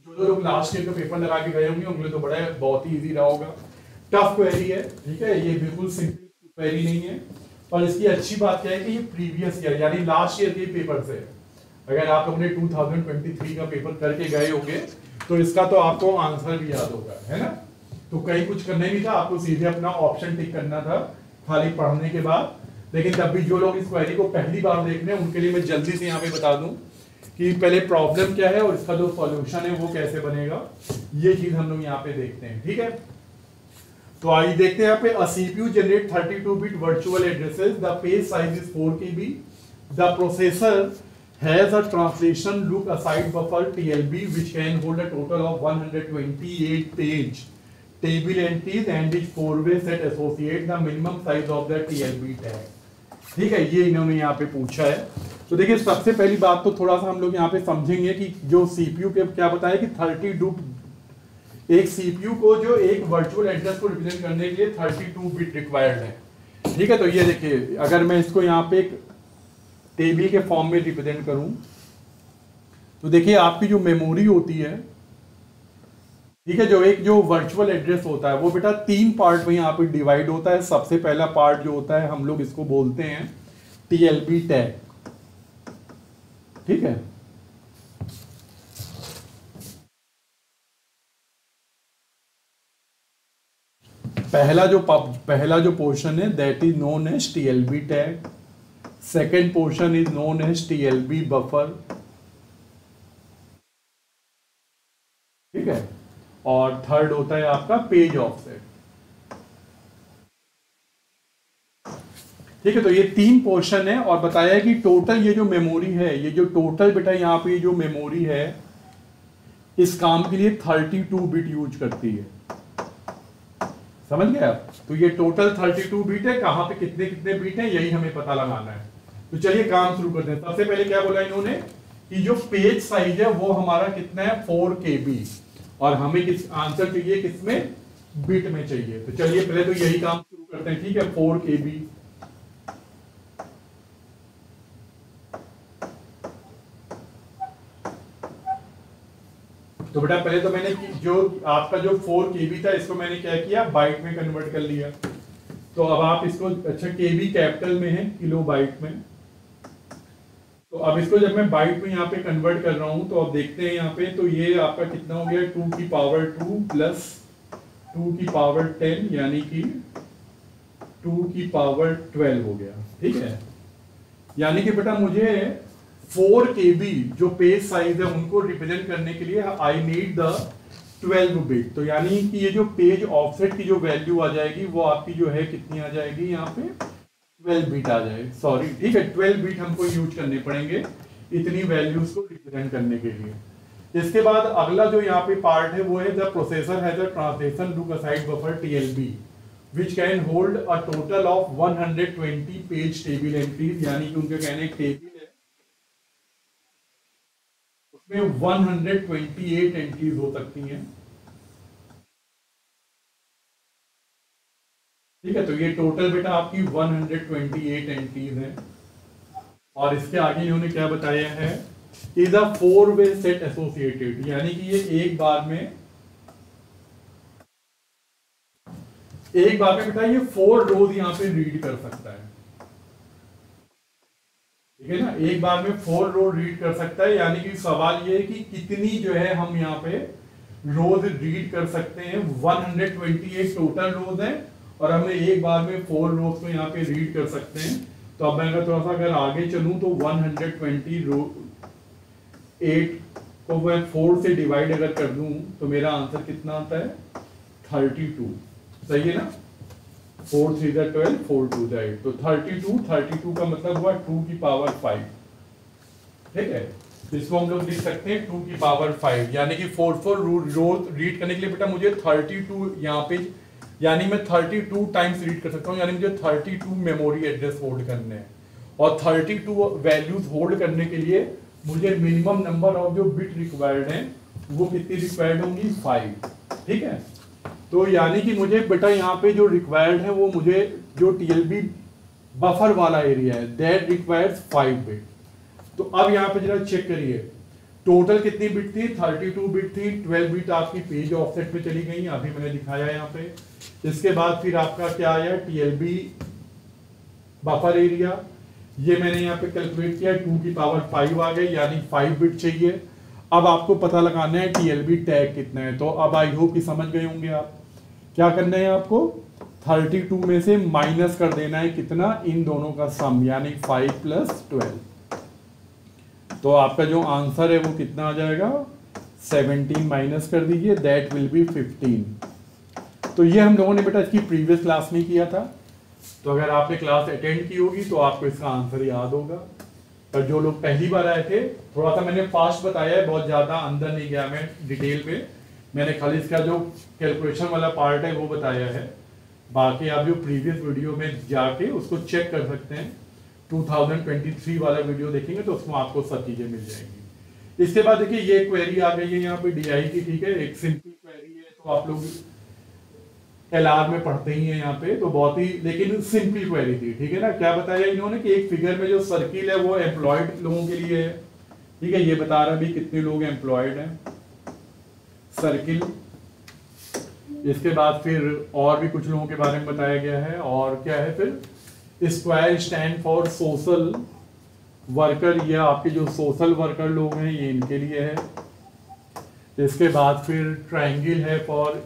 जो लोग लास्ट ईयर का पेपर लगा के गए होंगे उनके लिए तो बड़ा बहुत ही इजी रहा होगा। टफ क्वेरी है, ठीक है, ये बिल्कुल सिंपल क्वेरी नहीं है। और इसकी अच्छी बात क्या है कि ये प्रीवियस ईयर यानी लास्ट ईयर के पेपर से, अगर आप लोगों ने 2023 का पेपर करके गए होंगे तो इसका तो आपको आंसर भी याद होगा, है ना। तो कहीं कुछ करना नहीं था, आपको सीधे अपना ऑप्शन टिक करना था खाली पढ़ने के बाद। लेकिन तब भी जो लोग इस क्वेरी को पहली बार देख रहे हैं उनके लिए मैं जल्दी से यहाँ पे बता दूं कि पहले प्रॉब्लम क्या है और इसका जो सॉल्यूशन है वो कैसे बनेगा, ये चीज हम लोग यहाँ पे देखते हैं, ठीक है। तो आइए देखते हैं यहाँ पे, अ CPU generate 32 bit virtual addresses, the page size is 4 KB, the processor has a translation look aside buffer TLB which can hold a total of 128 page table entries and is four-way set associate the minimum size of the TLB tag। ठीक है, ये इन्होंने यहाँ पे पूछा है। तो देखिए सबसे पहली बात तो थोड़ा सा हम लोग यहाँ पे समझेंगे कि जो सीपीयू के क्या बताया कि 32 एक सीपीयू को जो एक वर्चुअल एड्रेस को रिप्रेजेंट करने के लिए 32 बिट रिक्वायर्ड है। ठीक है, तो ये देखिए अगर मैं इसको यहाँ पे एक टेबल के फॉर्म में रिप्रेजेंट करूं तो देखिए आपकी जो मेमोरी होती है, ठीक है, जो एक जो वर्चुअल एड्रेस होता है वो बेटा 3 पार्ट में यहाँ पे डिवाइड होता है। सबसे पहला पार्ट जो होता है हम लोग इसको बोलते हैं टीएलबी टैग। ठीक है, पहला जो पोर्शन है that is known as TLB tag. Second portion is known as TLB buffer. ठीक है, और थर्ड होता है आपका पेज ऑफसेट। ठीक है, तो ये 3 पोर्शन है और बताया है कि टोटल ये जो मेमोरी है, ये जो टोटल बेटा यहाँ पे जो मेमोरी है इस काम के लिए 32 बिट यूज करती है। समझ गए आप? तो ये टोटल 32 बिट है। कहां पे कितने कितने बिट है यही हमें पता लगाना है। तो चलिए काम शुरू करते हैं। सबसे पहले क्या बोला इन्होंने कि जो पेज साइज है वो हमारा कितना है 4 KB और हमें किस आंसर चाहिए किसमें बिट में चाहिए। तो चलिए पहले तो यही काम शुरू करते हैं। ठीक है, 4 KB। तो बेटा पहले तो मैंने जो आपका जो 4 KB था इसको मैंने क्या किया बाइट में कन्वर्ट कर लिया। तो अब आप इसको अच्छा KB कैपिटल में है किलो बाइट में। तो अब इसको जब मैं बाइट में यहाँ पे कन्वर्ट कर रहा हूं तो अब देखते हैं यहाँ पे तो ये आपका कितना हो गया 2 की पावर 2 प्लस 2 की पावर 10 यानी कि 2 की पावर 12 हो गया। ठीक है, यानी कि बेटा मुझे 4 KB जो पेज साइज है उनको रिप्रेजेंट करने के लिए आई नीड द 12 बिट। तो यानी कि ये जो पेज ऑफसेट की जो वैल्यू आ जाएगी वो आपकी जो है कितनी आ जाएगी यहाँ पे 12 बिट आ जाएगी। सॉरी, ठीक है 12 बिट हमको यूज करने पड़ेंगे इतनी वैल्यूज को रिप्रेजेंट करने के लिए। इसके बाद अगला जो यहाँ पे पार्ट है वो है the processor has a translation look aside buffer TLB which can hold a total of 120 page table entries. यानी कि उनके कहने टेबल में 128 एंट्रीज हो सकती हैं। ठीक है, तो ये टोटल बेटा आपकी 128 एंट्रीज है। और इसके आगे इन्होंने क्या बताया है इज अ 4-वे सेट एसोसिएटेड। यानी कि ये एक बार में बेटा ये 4 रोज यहाँ पे रीड कर सकता है। ठीक है ना, एक बार में 4 रो रीड कर सकता है। यानी कि सवाल ये है कि कितनी जो है हम यहाँ पे रोज रीड कर सकते हैं। 128 टोटल रोज है और हमें एक बार में 4 रोज को यहाँ पे रीड कर सकते हैं। तो अब मैं अगर आगे चलूं तो 128 को मैं 4 से डिवाइड अगर कर दूं तो मेरा आंसर कितना आता है 32। सही है ना, 4 3 12 4 2 8। तो 32 का मतलब हुआ 2 की पावर 5। ठीक है, इसको हम लोग लिख सकते हैं 2 की पावर 5। यानी कि 4 रोज रीड करने के लिए बेटा मुझे 32 यहाँ पे यानी मैं 32 टाइम्स रीड कर सकता हूँ। यानी मुझे 32 मेमोरी एड्रेस होल्ड करने हैं और 32 वैल्यूज होल्ड करने के लिए मुझे मिनिमम नंबर ऑफ जो बिट रिक्वायर्ड है वो कितनी रिक्वायर्ड होंगी 5। ठीक है, तो यानी कि मुझे बेटा यहाँ पे जो रिक्वायर्ड है वो मुझे जो TLB बफर वाला एरिया है दैट रिक्वायर्स 5 बिट। तो अब यहाँ पे जरा चेक करिए टोटल कितनी बिट थी 32 बिट थी। 12 बिट आपकी पेज ऑफसेट में चली गई, अभी मैंने दिखाया यहाँ पे। इसके बाद फिर आपका क्या आया TLB बफर एरिया, ये मैंने यहाँ पे कैलकुलेट किया 2 की पावर 5 आ गई यानी 5 बिट चाहिए। अब आपको पता लगाना है TLB टैग कितना है। तो अब आई होप कि समझ गए होंगे आप क्या करना है। आपको 32 में से माइनस कर देना है कितना इन दोनों का सम यानी 5 + 12। तो आपका जो आंसर है वो कितना आ जाएगा 17 माइनस कर दीजिए दैट विल बी 15। तो ये हम लोगों ने बेटा इसकी प्रीवियस क्लास में किया था। तो अगर आपने क्लास अटेंड की होगी तो आपको इसका आंसर याद होगा। पर जो लोग पहली बार आए थे, थोड़ा सा मैंने फास्ट बताया है, बहुत ज़्यादा अंदर नहीं गया मैं डिटेल में, मैंने खाली इसका जो कैलकुलेशन वाला पार्ट है वो बताया है। बाकी आप जो प्रीवियस वीडियो में जाके उसको चेक कर सकते हैं, 2023 वाला वीडियो देखेंगे तो उसमें आपको सब चीज़ें मिल जाएंगी। इसके बाद देखिए ये क्वेरी आ गई है यहाँ पे DI की, ठीक है, एक सिंपल क्वेरी है, तो आप लोग LR में पढ़ते ही हैं यहाँ पे, तो बहुत ही लेकिन सिंपल क्वेरी थी, ठीक है ना। क्या बताया इन्होंने कि एक फिगर में जो सर्किल है वो एम्प्लॉयड लोगों के लिए है, ठीक है, ये बता रहा भी कितने लोग एम्प्लॉयड हैं, सर्किल। इसके बाद फिर और भी कुछ लोगों के बारे में बताया गया है, और क्या है फिर square stand for social worker, ये आपके जो सोशल वर्कर लोग हैं ये इनके लिए है। इसके बाद फिर ट्रायंगल है फॉर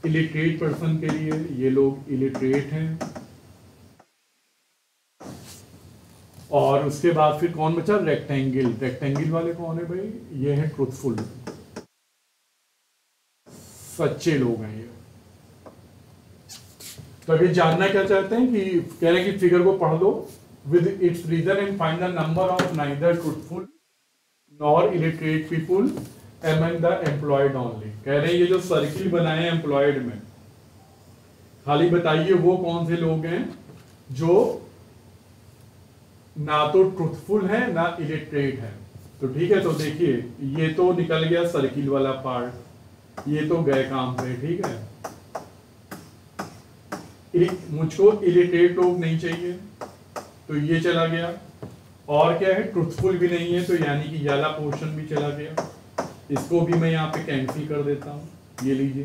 इलिटरेट पर्सन के लिए, ये लोग इलिटरेट हैं। और उसके बाद फिर कौन बचा, रेक्टेंगल, रेक्टेंगल वाले कौन है भाई, ये है ट्रुथफुल, सच्चे लोग हैं ये। तो अभी जानना क्या चाहते हैं कि कह रहे हैं कि फिगर को पढ़ लो with its reason and find the number of neither truthful nor illiterate people among the employed only. कह रहे हैं ये जो सर्किल बनाए हैं एम्प्लॉयड में, खाली बताइए वो कौन से लोग हैं जो ना तो ट्रुथफुल है ना इलिटरेट है। तो ठीक है, तो देखिए ये तो निकल गया सर्किल वाला पार्ट, ये तो गए काम पे, ठीक है। मुझको इलिटरेट लोग नहीं चाहिए तो ये चला गया, और क्या है ट्रुथफुल भी नहीं है तो यानी कि ये वाला पोर्शन भी चला गया, इसको भी मैं यहाँ पे कैंसिल कर देता हूँ, ये लीजिए,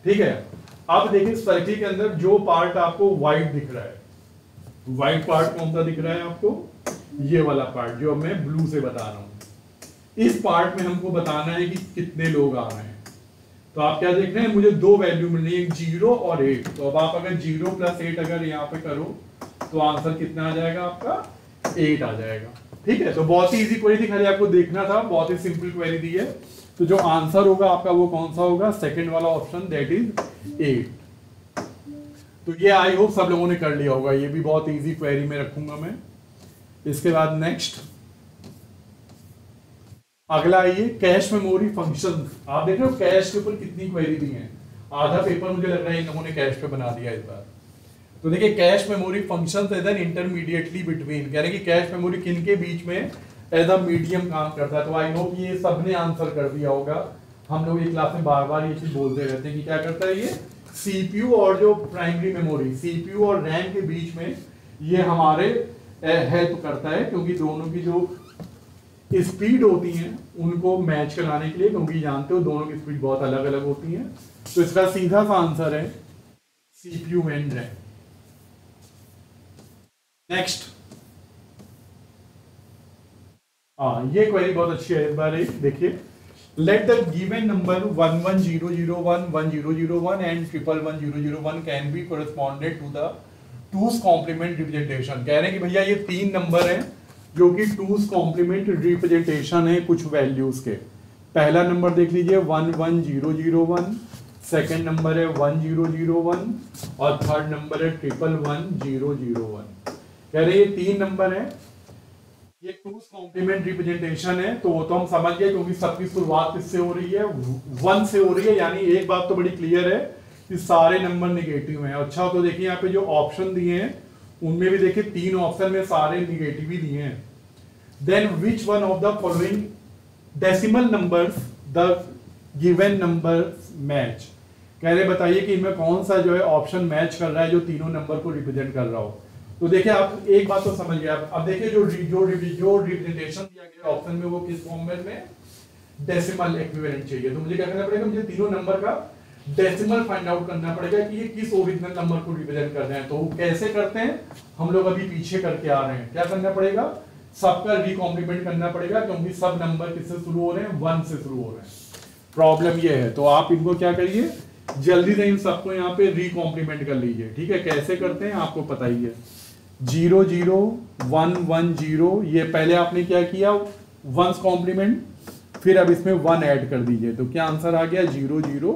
ठीक है। अब देखिए सर्किल के अंदर जो पार्ट आपको व्हाइट दिख रहा है, व्हाइट पार्ट कौन सा दिख रहा है आपको, ये वाला पार्ट जो मैं ब्लू से बता रहा हूँ। इस पार्ट में हमको बताना है कि कितने लोग आ रहे हैं। तो आप क्या देख रहे हैं, मुझे दो वैल्यू मिल रही है, 0 और 8। तो अब आप अगर 0 + 8 अगर यहाँ पे करो तो आंसर कितना आ जाएगा आपका, 8 आ जाएगा, ठीक है। तो बहुत ही इजी क्वेरी थी, खाली आपको देखना था, बहुत ही सिंपल क्वेरी दी है। तो जो आंसर होगा आपका वो कौन सा होगा, सेकंड वाला ऑप्शन, दैट इज 8। तो ये आई होप सब लोगों ने कर लिया होगा, ये भी बहुत इजी क्वेरी में रखूंगा मैं। इसके बाद नेक्स्ट अगला आइए, कैश मेमोरी फंक्शन। आप देख रहे हो कैश के ऊपर कितनी क्वेरी दी है, आधा पेपर मुझे लग रहा है इन लोगों ने कैश पे बना दिया इस बार। तो देखिए cache memory function as an intermediately between, कह रहे हैं कि कैश मेमोरी किन के बीच में एज अ मीडियम काम करता है। तो आई होप ये सबने आंसर कर दिया होगा। हम लोग ये क्लास में बार बार ये चीज बोलते रहते हैं कि क्या करता है ये, सीपीयू और जो प्राइमरी मेमोरी, सीपीयू और रैम के बीच में ये हमारे हेल्प करता है, क्योंकि दोनों की जो स्पीड होती है उनको मैच कराने के लिए, क्योंकि जानते हो दोनों की स्पीड बहुत अलग अलग होती है। तो इसका सीधा सा आंसर है सीपीयू एंड रैम। नेक्स्ट, ये क्वेरी बहुत अच्छी है इस बार, देखिए, let the given number 11001 1001 and 1111001 can be corresponded to the two's complement representation. कह रहे हैं कि भैया ये 3 नंबर हैं जो कि टूस कॉम्प्लीमेंट रिप्रेजेंटेशन है कुछ वैल्यूज के। पहला नंबर देख लीजिए 11001, सेकंड नंबर है 1001 और थर्ड नंबर है 111001। कह रहे ये 3 नंबर है, ये टूस कॉम्प्लीमेंट रिप्रेजेंटेशन है। तो वो तो हम समझ गए, क्योंकि सबकी शुरुआत किससे हो रही है, 1 से हो रही है। यानी एक बात तो बड़ी क्लियर है कि सारे नंबर नेगेटिव हैं। अच्छा, तो देखिए यहाँ पे जो ऑप्शन दिए हैं उनमें भी देखिए 3 ऑप्शन में सारे निगेटिव ही दिए हैं। Then which one of the following decimal numbers the given numbers match. कह रहे बताइए कि इनमें कौन सा जो है ऑप्शन मैच कर रहा है जो तीनों नंबर को रिप्रेजेंट कर रहा हो। तो देखिए आप एक बात तो समझ गए। अब देखिए जो रिप्रेजेंटेशन दिया गया ऑप्शन में वो किस फॉर्मेट में, डेसिमल इक्विवेलेंट चाहिए। तो मुझे क्या करना पड़ेगा, मुझे तीनों नंबर का डेसिमल फाइंड आउट करना पड़ेगा कि ये किस ओरिजिनल नंबर को रिप्रेजेंट कर रहे हैं। तो कैसे करते हैं, हम लोग अभी पीछे करके आ रहे हैं। क्या करना पड़ेगा, सबका रिकॉम्प्लीमेंट करना पड़ेगा, क्योंकि सब नंबर किससे शुरू हो रहे हैं, 1 से शुरू हो रहे हैं। प्रॉब्लम ये है, तो आप इनको क्या करिए, जल्दी से इन सबको यहाँ पे रिकॉम्प्लीमेंट कर लीजिए। ठीक है, कैसे करते हैं आपको पता ही है। 0 0 1 1 0, ये पहले आपने क्या किया, 1's कॉम्प्लीमेंट, फिर अब इसमें 1 ऐड कर दीजिए। तो क्या आंसर आ गया, 0 0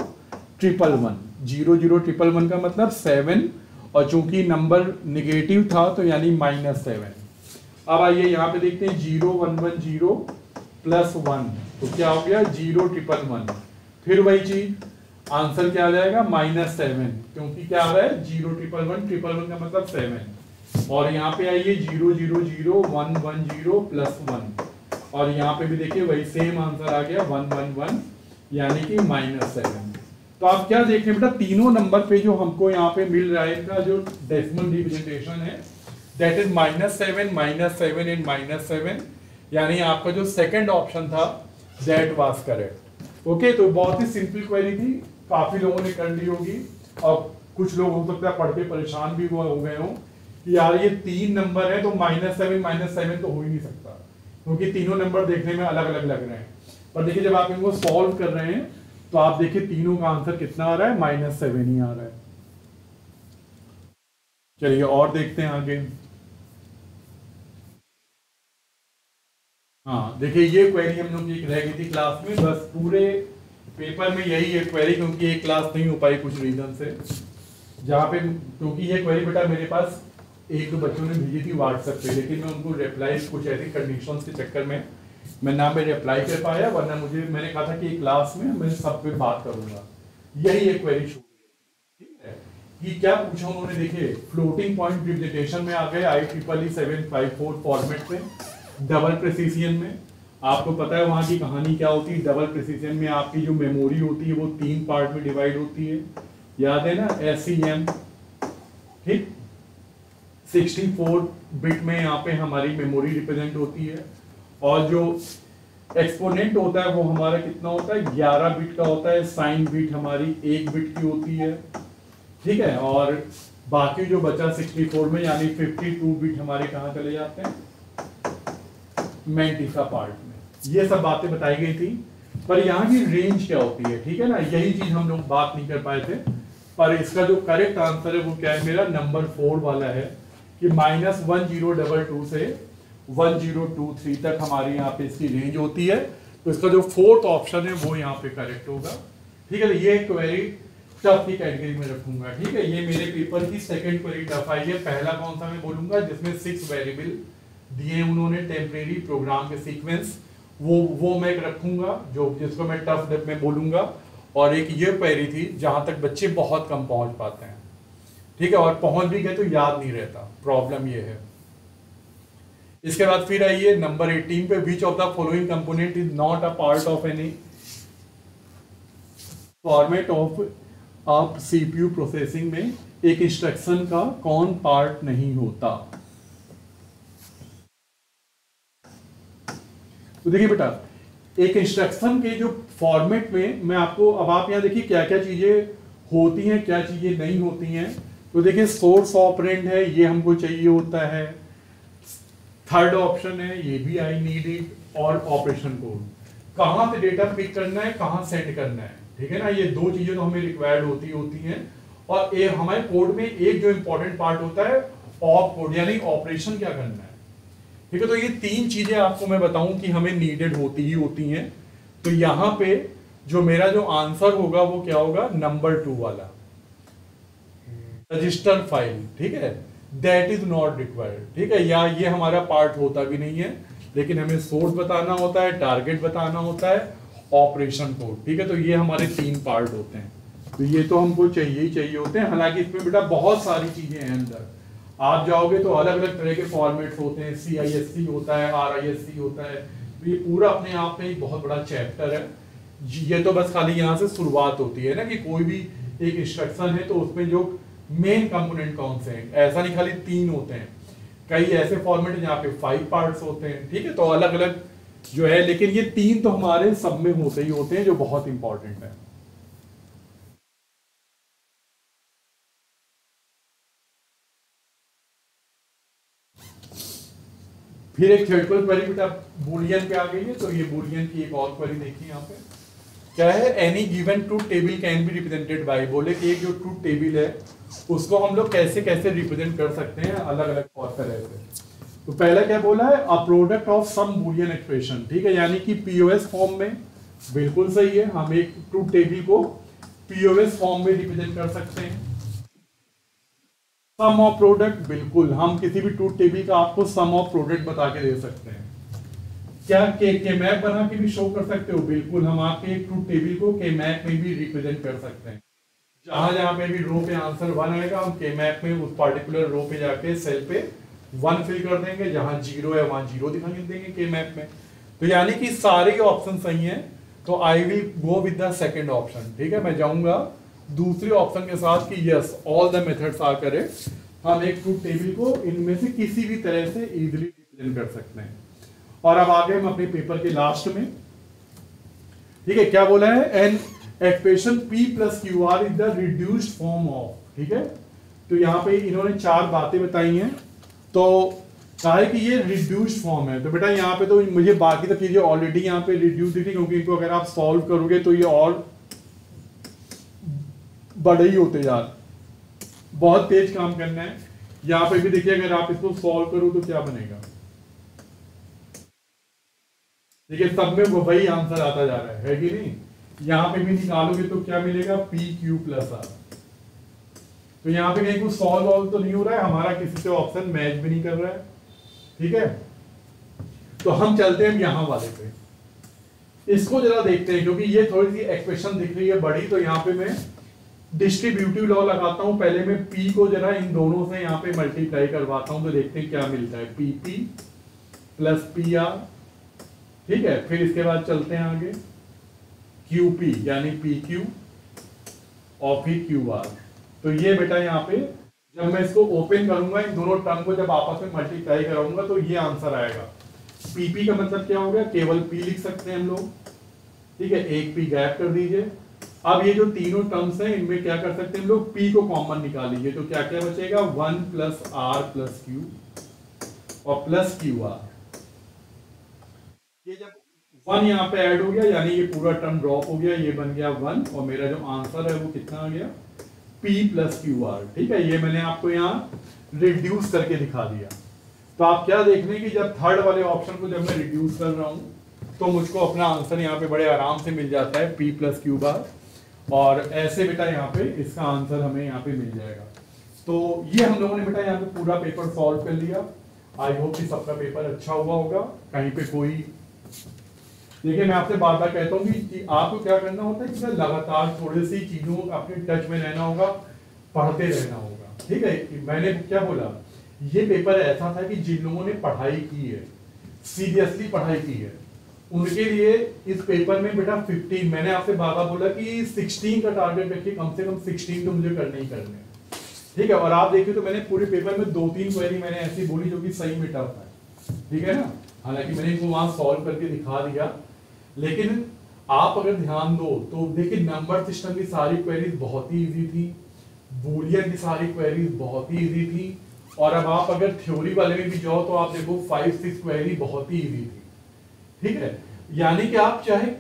1 1 1। 0 0 1 1 का मतलब 7, और चूंकि नंबर निगेटिव था तो यानी -7। अब आइए यहाँ पे देखते हैं 0 1 1 0 प्लस 1, तो क्या हो गया 0 ट्रिपल 1। फिर वही चीज आंसर क्या आ जाएगा -7, क्योंकि क्या आ रहा है 0 ट्रिपल 1, ट्रिपल 1 का मतलब 7। और यहाँ पे आइए 0 0 0 1 1 0 प्लस 1, और यहाँ पे भी देखिए वही सेम आंसर आ गया 1 1 1, यानी कि -7। तो आप क्या देख रहे हैं बेटा, तीनों नंबर पे जो हमको यहाँ पे मिल रहा है इनका जो डेसिमल रिप्रेजेंटेशन है दैट इज -7 एंड -7, यानी आपका जो सेकंड ऑप्शन था दैट वाज करेक्ट। ओके, तो बहुत ही सिंपल क्वेरी थी, काफी लोगों ने कर ली होगी, और कुछ लोग हो सकता है पढ़ के परेशान भी हो गए हों कि यार ये 3 नंबर है तो -7 तो हो ही नहीं सकता, क्योंकि तीनों नंबर देखने में अलग अलग लग रहे हैं। पर देखिए जब आप इनको सॉल्व कर रहे हैं तो आप देखिए तीनों का आंसर कितना आ रहा है, -7 ही आ रहा है। चलिए और देखते हैं आगे। हाँ देखिए ये क्वेरी हम लोग की रह गई थी क्लास में, बस पूरे पेपर में यही है क्वेरी, क्योंकि एक क्लास नहीं हो पाई कुछ रीजन से, जहाँ पे क्योंकि ये क्वेरी बेटा मेरे पास एक दो बच्चों ने भेजी थी व्हाट्सएप पे, लेकिन मैं उनको रिप्लाई कुछ ऐसी कंडीशंस के चक्कर में मैं ना मैं रिप्लाई कर पाया, वरना मुझे मैंने कहा था कि क्लास में मैं सब पे बात करूंगा। यही एक क्वेरी छूट गई, ठीक है। कि क्या पूछा उन्होंने, देखिए फ्लोटिंग पॉइंट रिप्रेजेंटेशन में आ गए IEEE 754 फॉर्मेट में, डबल प्रेसिजन में। आपको पता है वहां की कहानी क्या होती है, डबल प्रेसिजन में आपकी जो मेमोरी होती है वो 3 पार्ट में डिवाइड होती है, याद है ना, SEM, ठीक। 64 बिट में यहाँ पे हमारी मेमोरी रिप्रेजेंट होती है, और जो एक्सपोनेंट होता है वो हमारा कितना होता है, 11 बिट का होता है, साइन बिट हमारी 1 बिट की होती है, ठीक है। और बाकी जो बचा 64 में यानी 52 बिट हमारे कहाँ चले जाते हैं, मेंटिसा पार्ट में। ये सब बातें बताई गई थी, पर यहाँ की रेंज क्या होती है, ठीक है ना, यही चीज हम लोग बात नहीं कर पाए थे। पर इसका जो करेक्ट आंसर है वो क्या है, मेरा नंबर 4 वाला है कि -1022 से 1023 तक हमारी यहाँ पे इसकी रेंज होती है। तो इसका जो 4th ऑप्शन है वो यहाँ पे करेक्ट होगा, ठीक है। तो ये क्वेरी टफ की कैटेगरी में रखूंगा, ठीक है। ये मेरे पेपर की सेकंड क्वेरी टफ आई है। पहला कौन सा मैं बोलूंगा, जिसमें 6 वेरिएबल दिए उन्होंने टेम्परेरी प्रोग्राम के सीक्वेंस, वो मैं रखूंगा, जो जिसको मैं टफ में बोलूंगा। और एक ये क्वेरी थी जहां तक बच्चे बहुत कम पहुंच पाते हैं, ठीक है, और पहुंच भी गए तो याद नहीं रहता, प्रॉब्लम ये है। इसके बाद फिर आइए नंबर 18 पे, विच of the following component is not a part of any format of आप CPU प्रोसेसिंग में एक इंस्ट्रक्शन का कौन पार्ट नहीं होता। तो देखिए बेटा, एक इंस्ट्रक्शन के जो फॉर्मेट में मैं आपको, अब आप यहाँ देखिए क्या क्या चीजें होती हैं, क्या चीजें नहीं होती हैं। तो देखिए सोर्स ऑपरेंड है, ये हमको चाहिए होता है। थर्ड ऑप्शन है, ये भी आई नीड इट। और ऑपरेशन कोड, कहां से डेटा पिक करना है, कहां सेंड करना है, ठीक है ना, ये 2 चीजें तो हमें रिक्वायर्ड होती हैं। और हमारे कोड में एक जो इंपॉर्टेंट पार्ट होता है ऑप कोड, यानी ऑपरेशन क्या करना है, ठीक है। तो ये 3 चीजें आपको मैं बताऊं कि हमें नीडेड होती ही होती हैं। तो यहां पे जो मेरा जो आंसर होगा वो क्या होगा, नंबर 2 वाला, रजिस्टर फाइल, ठीक है, दैट इज नॉट रिक्वायर्ड, ठीक है। या ये हमारा पार्ट होता भी नहीं है, लेकिन हमें सोर्स बताना होता है, टारगेट बताना होता है, ऑपरेशन कोड, ठीक है। तो ये हमारे 3 पार्ट होते हैं, तो ये तो हमको चाहिए ही चाहिए होते हैं। हालांकि इसमें बेटा बहुत सारी चीजें हैं अंदर, आप जाओगे तो अलग अलग तरह के फॉर्मेट्स होते हैं, CISC होता है, RISC होता है। तो ये पूरा अपने आप में एक बहुत बड़ा चैप्टर है। ये तो बस खाली यहाँ से शुरुआत होती है ना, कि कोई भी एक इंस्ट्रक्शन है तो उसमें जो मेन कंपोनेंट कौन से हैं, ऐसा नहीं खाली 3 होते हैं, कई ऐसे फॉर्मेट है जहाँ पे 5 पार्ट्स होते हैं, ठीक है। तो अलग अलग जो है, लेकिन ये 3 तो हमारे सब में होते ही होते हैं, जो बहुत इंपॉर्टेंट है। फिर एक थ्योरेटिकल क्वेरी बेटा बूलियन पे आ गई है। तो ये बूलियन की एक और क्वेरी देखिए, यहाँ पे क्या है, any given truth table can be represented by, बोले कि एक जो ट्रूथ टेबल है उसको हम लोग कैसे कैसे रिप्रेजेंट कर सकते हैं अलग अलग तरह से। तो पहला क्या बोला है, a product of sum Boolean expression, ठीक है, यानी कि POS फॉर्म में, बिल्कुल सही है, हम एक ट्रूथ टेबल को POS फॉर्म में रिप्रेजेंट कर सकते हैं। सम ऑफ प्रोडक्ट, बिल्कुल हम किसी भी ट्रूथ टेबल का आपको सम ऑफ प्रोडक्ट बता के दे सकते हैं। क्या के मैप बना के भी शो कर सकते हो, बिल्कुल हम आपके एक ट्रूथ टेबल को के मैप में भी रिप्रेजेंट कर सकते हैं। जहां जहां पे भी रो पे आंसर 1 आएगा हम के मैप में उस पर्टिकुलर रो पे जाके सेल पे 1 फिल कर देंगे, जहां 0 है वहां 0 दिखाई देंगे के मैप में। तो यानी कि सारे ऑप्शन सही हैं, तो I will go with the second option. ठीक है, मैं जाऊंगा दूसरे ऑप्शन के साथ कि yes all the methods are correct. हम एक ट्रूथ टेबल को इनमें से किसी भी तरह से इजीली रिप्रेजेंट कर सकते हैं। और अब आ गए हम अपने पेपर के लास्ट में। ठीक है, क्या बोला है, an expression P plus Q R is the reduced form of. ठीक है, तो यहाँ पे इन्होंने 4 बातें बताई हैं, तो कहा है कि ये रिड्यूस्ड फॉर्म है। तो बेटा यहाँ पे तो मुझे बाकी तो चीजें ऑलरेडी यहाँ पे रिड्यूस दिखी, क्योंकि इनको अगर आप सॉल्व करोगे तो ये और बड़े ही होते जा रहे, बहुत तेज काम करना है। यहाँ पे भी देखिए अगर आप इसको सॉल्व करो तो क्या बनेगा, देखिए सब में वो वही आंसर आता जा रहा है कि नहीं। यहाँ पे भी निकालोगे तो क्या मिलेगा, पी क्यू प्लस आर। तो यहाँ पे कहीं कुछ सॉल्व तो नहीं हो रहा है, हमारा किसी से ऑप्शन मैच भी नहीं कर रहा है। ठीक है, तो हम चलते हैं यहाँ वाले पे, इसको जरा देखते हैं, क्योंकि ये थोड़ी सी एक्सप्रेशन दिख रही है बड़ी। तो यहाँ पे मैं डिस्ट्रीब्यूटिव लॉ लगाता हूँ, पहले मैं P को जरा इन दोनों से यहाँ पे मल्टीप्लाई करवाता हूँ, तो देखते हैं क्या मिलता है, PP प्लस PR। ठीक है, फिर इसके बाद चलते हैं आगे QP यानी PQ और फिर QR। तो ये बेटा यहाँ पे जब मैं इसको ओपन करूंगा, इन दोनों टर्म को जब आपस में मल्टीप्लाई कराऊंगा तो ये आंसर आएगा। PP का मतलब क्या हो गया, केवल P लिख सकते हैं हम लोग। ठीक है, एक P गैप कर दीजिए। अब ये जो तीनों टर्म्स हैं इनमें क्या कर सकते हैं हम लोग, P को कॉमन निकाल लीजिए, तो क्या क्या बचेगा, 1 प्लस R प्लस Q और प्लस QR। ये जब 1 यहाँ पे ऐड हो गया यानी ये पूरा टर्म ड्रॉप हो गया, ये बन गया 1 और मेरा जो आंसर है वो कितना आ गया, P प्लस QR। ठीक है, ये मैंने आपको यहाँ रिड्यूस करके दिखा दिया। तो आप क्या देख रहे हैं कि जब थर्ड वाले ऑप्शन को जब मैं रिड्यूस कर रहा हूँ तो मुझको अपना आंसर यहाँ पे बड़े आराम से मिल जाता है, P प्लस क्यू बार। और ऐसे बेटा यहाँ पे इसका आंसर हमें यहाँ पे मिल जाएगा। तो ये हम लोगों ने बेटा यहाँ पे पूरा पेपर सॉल्व कर लिया। आई होप कि सबका पेपर अच्छा हुआ होगा। कहीं पे कोई, देखिए मैं आपसे बार बार कहता हूँ कि आपको क्या करना होता है कि लगातार थोड़ी सी चीजों अपने टच में रहना होगा, पढ़ते रहना होगा। ठीक है, मैंने क्या बोला, ये पेपर ऐसा था कि जिन लोगों ने पढ़ाई की है, सीरियसली पढ़ाई की है, उनके लिए इस पेपर में बेटा 15, मैंने आपसे बार बार बोला कि 16 का टारगेट रखिए, कम से कम 16 तो मुझे करने ही करने। ठीक है, और आप देखिए तो मैंने पूरे पेपर में 2-3 क्वेरी मैंने ऐसी बोली जो कि सही में टफ है। ठीक है ना, हालांकि मैंने इनको वहां सॉल्व करके दिखा दिया, लेकिन आप अगर ध्यान दो तो देखिए नंबर सिस्टम की सारी क्वेरीज बहुत ही इजी थी, बूलियन की सारी क्वेरीज बहुत ही इजी थी, और अब आप अगर थ्योरी वाले में भी जाओ तो आप देखो 5-6 क्वेरी बहुत ही इजी थी। ठीक है, यानी कि आप चाहे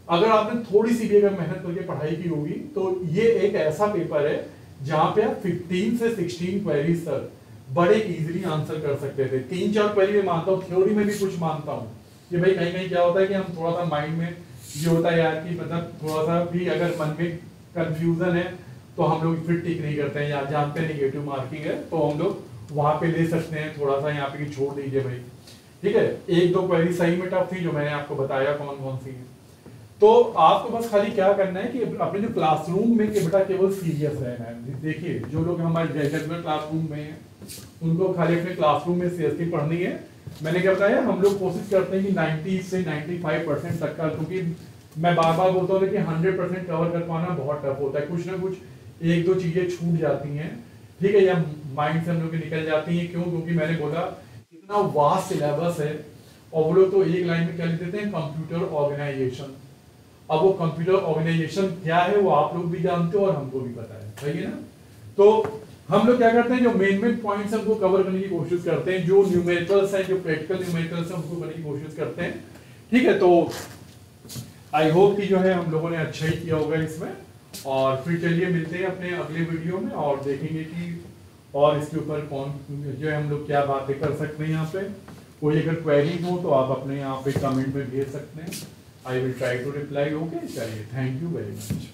अगर आपने थोड़ी सी भी अगर मेहनत करके पढ़ाई की होगी तो ये एक ऐसा पेपर है जहां पे आप 15 से 16 क्वेरीज तक बड़े इजीली आंसर कर सकते थे। 3-4 क्वेरी में मानता हूँ, थ्योरी में भी कुछ मानता हूँ कि भाई कहीं कहीं क्या होता है कि हम थोड़ा सा माइंड में ये होता है यार कि मतलब थोड़ा सा भी अगर मन में कंफ्यूजन है तो हम लोग फिर टिक नहीं करते हैं, या जानते हैं नेगेटिव मार्किंग है तो हम लोग वहां पे ले सकते हैं, थोड़ा सा यहाँ पे छोड़ दीजिए भाई। ठीक है, 1-2 क्वेरी सही में टफ थी जो मैंने आपको बताया कौन कौन सी है। तो आपको बस खाली क्या करना है कि अपने जो क्लासरूम में के बेटा केवल सीरियस रहना है। देखिए जो लोग हमारे रेगुलर क्लासरूम में हैं उनको खाली अपने क्लासरूम में सीरियसली पढ़नी है। मैंने क्या बताया, हम लोग कोशिश करते हैं कि 90 से 95% तक का, क्योंकि मैं बार बार बोलता हूँ कि 100% कवर कर पाना बहुत टफ होता है, कुछ ना कुछ 1-2 चीजें छूट जाती हैं। ठीक है, या माइंड से हम लोग निकल जाती हैं। क्यों? क्योंकि मैंने बोला इतना वास्ट सिलेबस है, और वो लोग तो एक लाइन में क्या लिख देते हैं, कंप्यूटर ऑर्गेनाइजेशन। अब वो कंप्यूटर ऑर्गेनाइजेशन क्या है वो आप लोग भी जानते हो और हमको भी पता है, सही है ना। तो हम लोग क्या करते हैं, जो मेन पॉइंट्स हैं उनको कवर करने की कोशिश करते हैं, जो न्यूमेरिकल्स हैं, जो प्रैक्टिकल न्यूमेरिकल्स हैं उनको करने की कोशिश करते हैं। ठीक है, तो आई होप कि जो है हम लोगों ने अच्छा ही किया होगा इसमें। और फिर चलिए मिलते हैं अपने अगले वीडियो में और देखेंगे कि और इसके ऊपर कौन जो है हम लोग क्या बातें कर सकते हैं। यहाँ पे कोई अगर क्वेरी हो तो आप अपने यहाँ पे कमेंट में भेज सकते हैं। I will try to reply. Okay, चलिए, थैंक यू वेरी मच।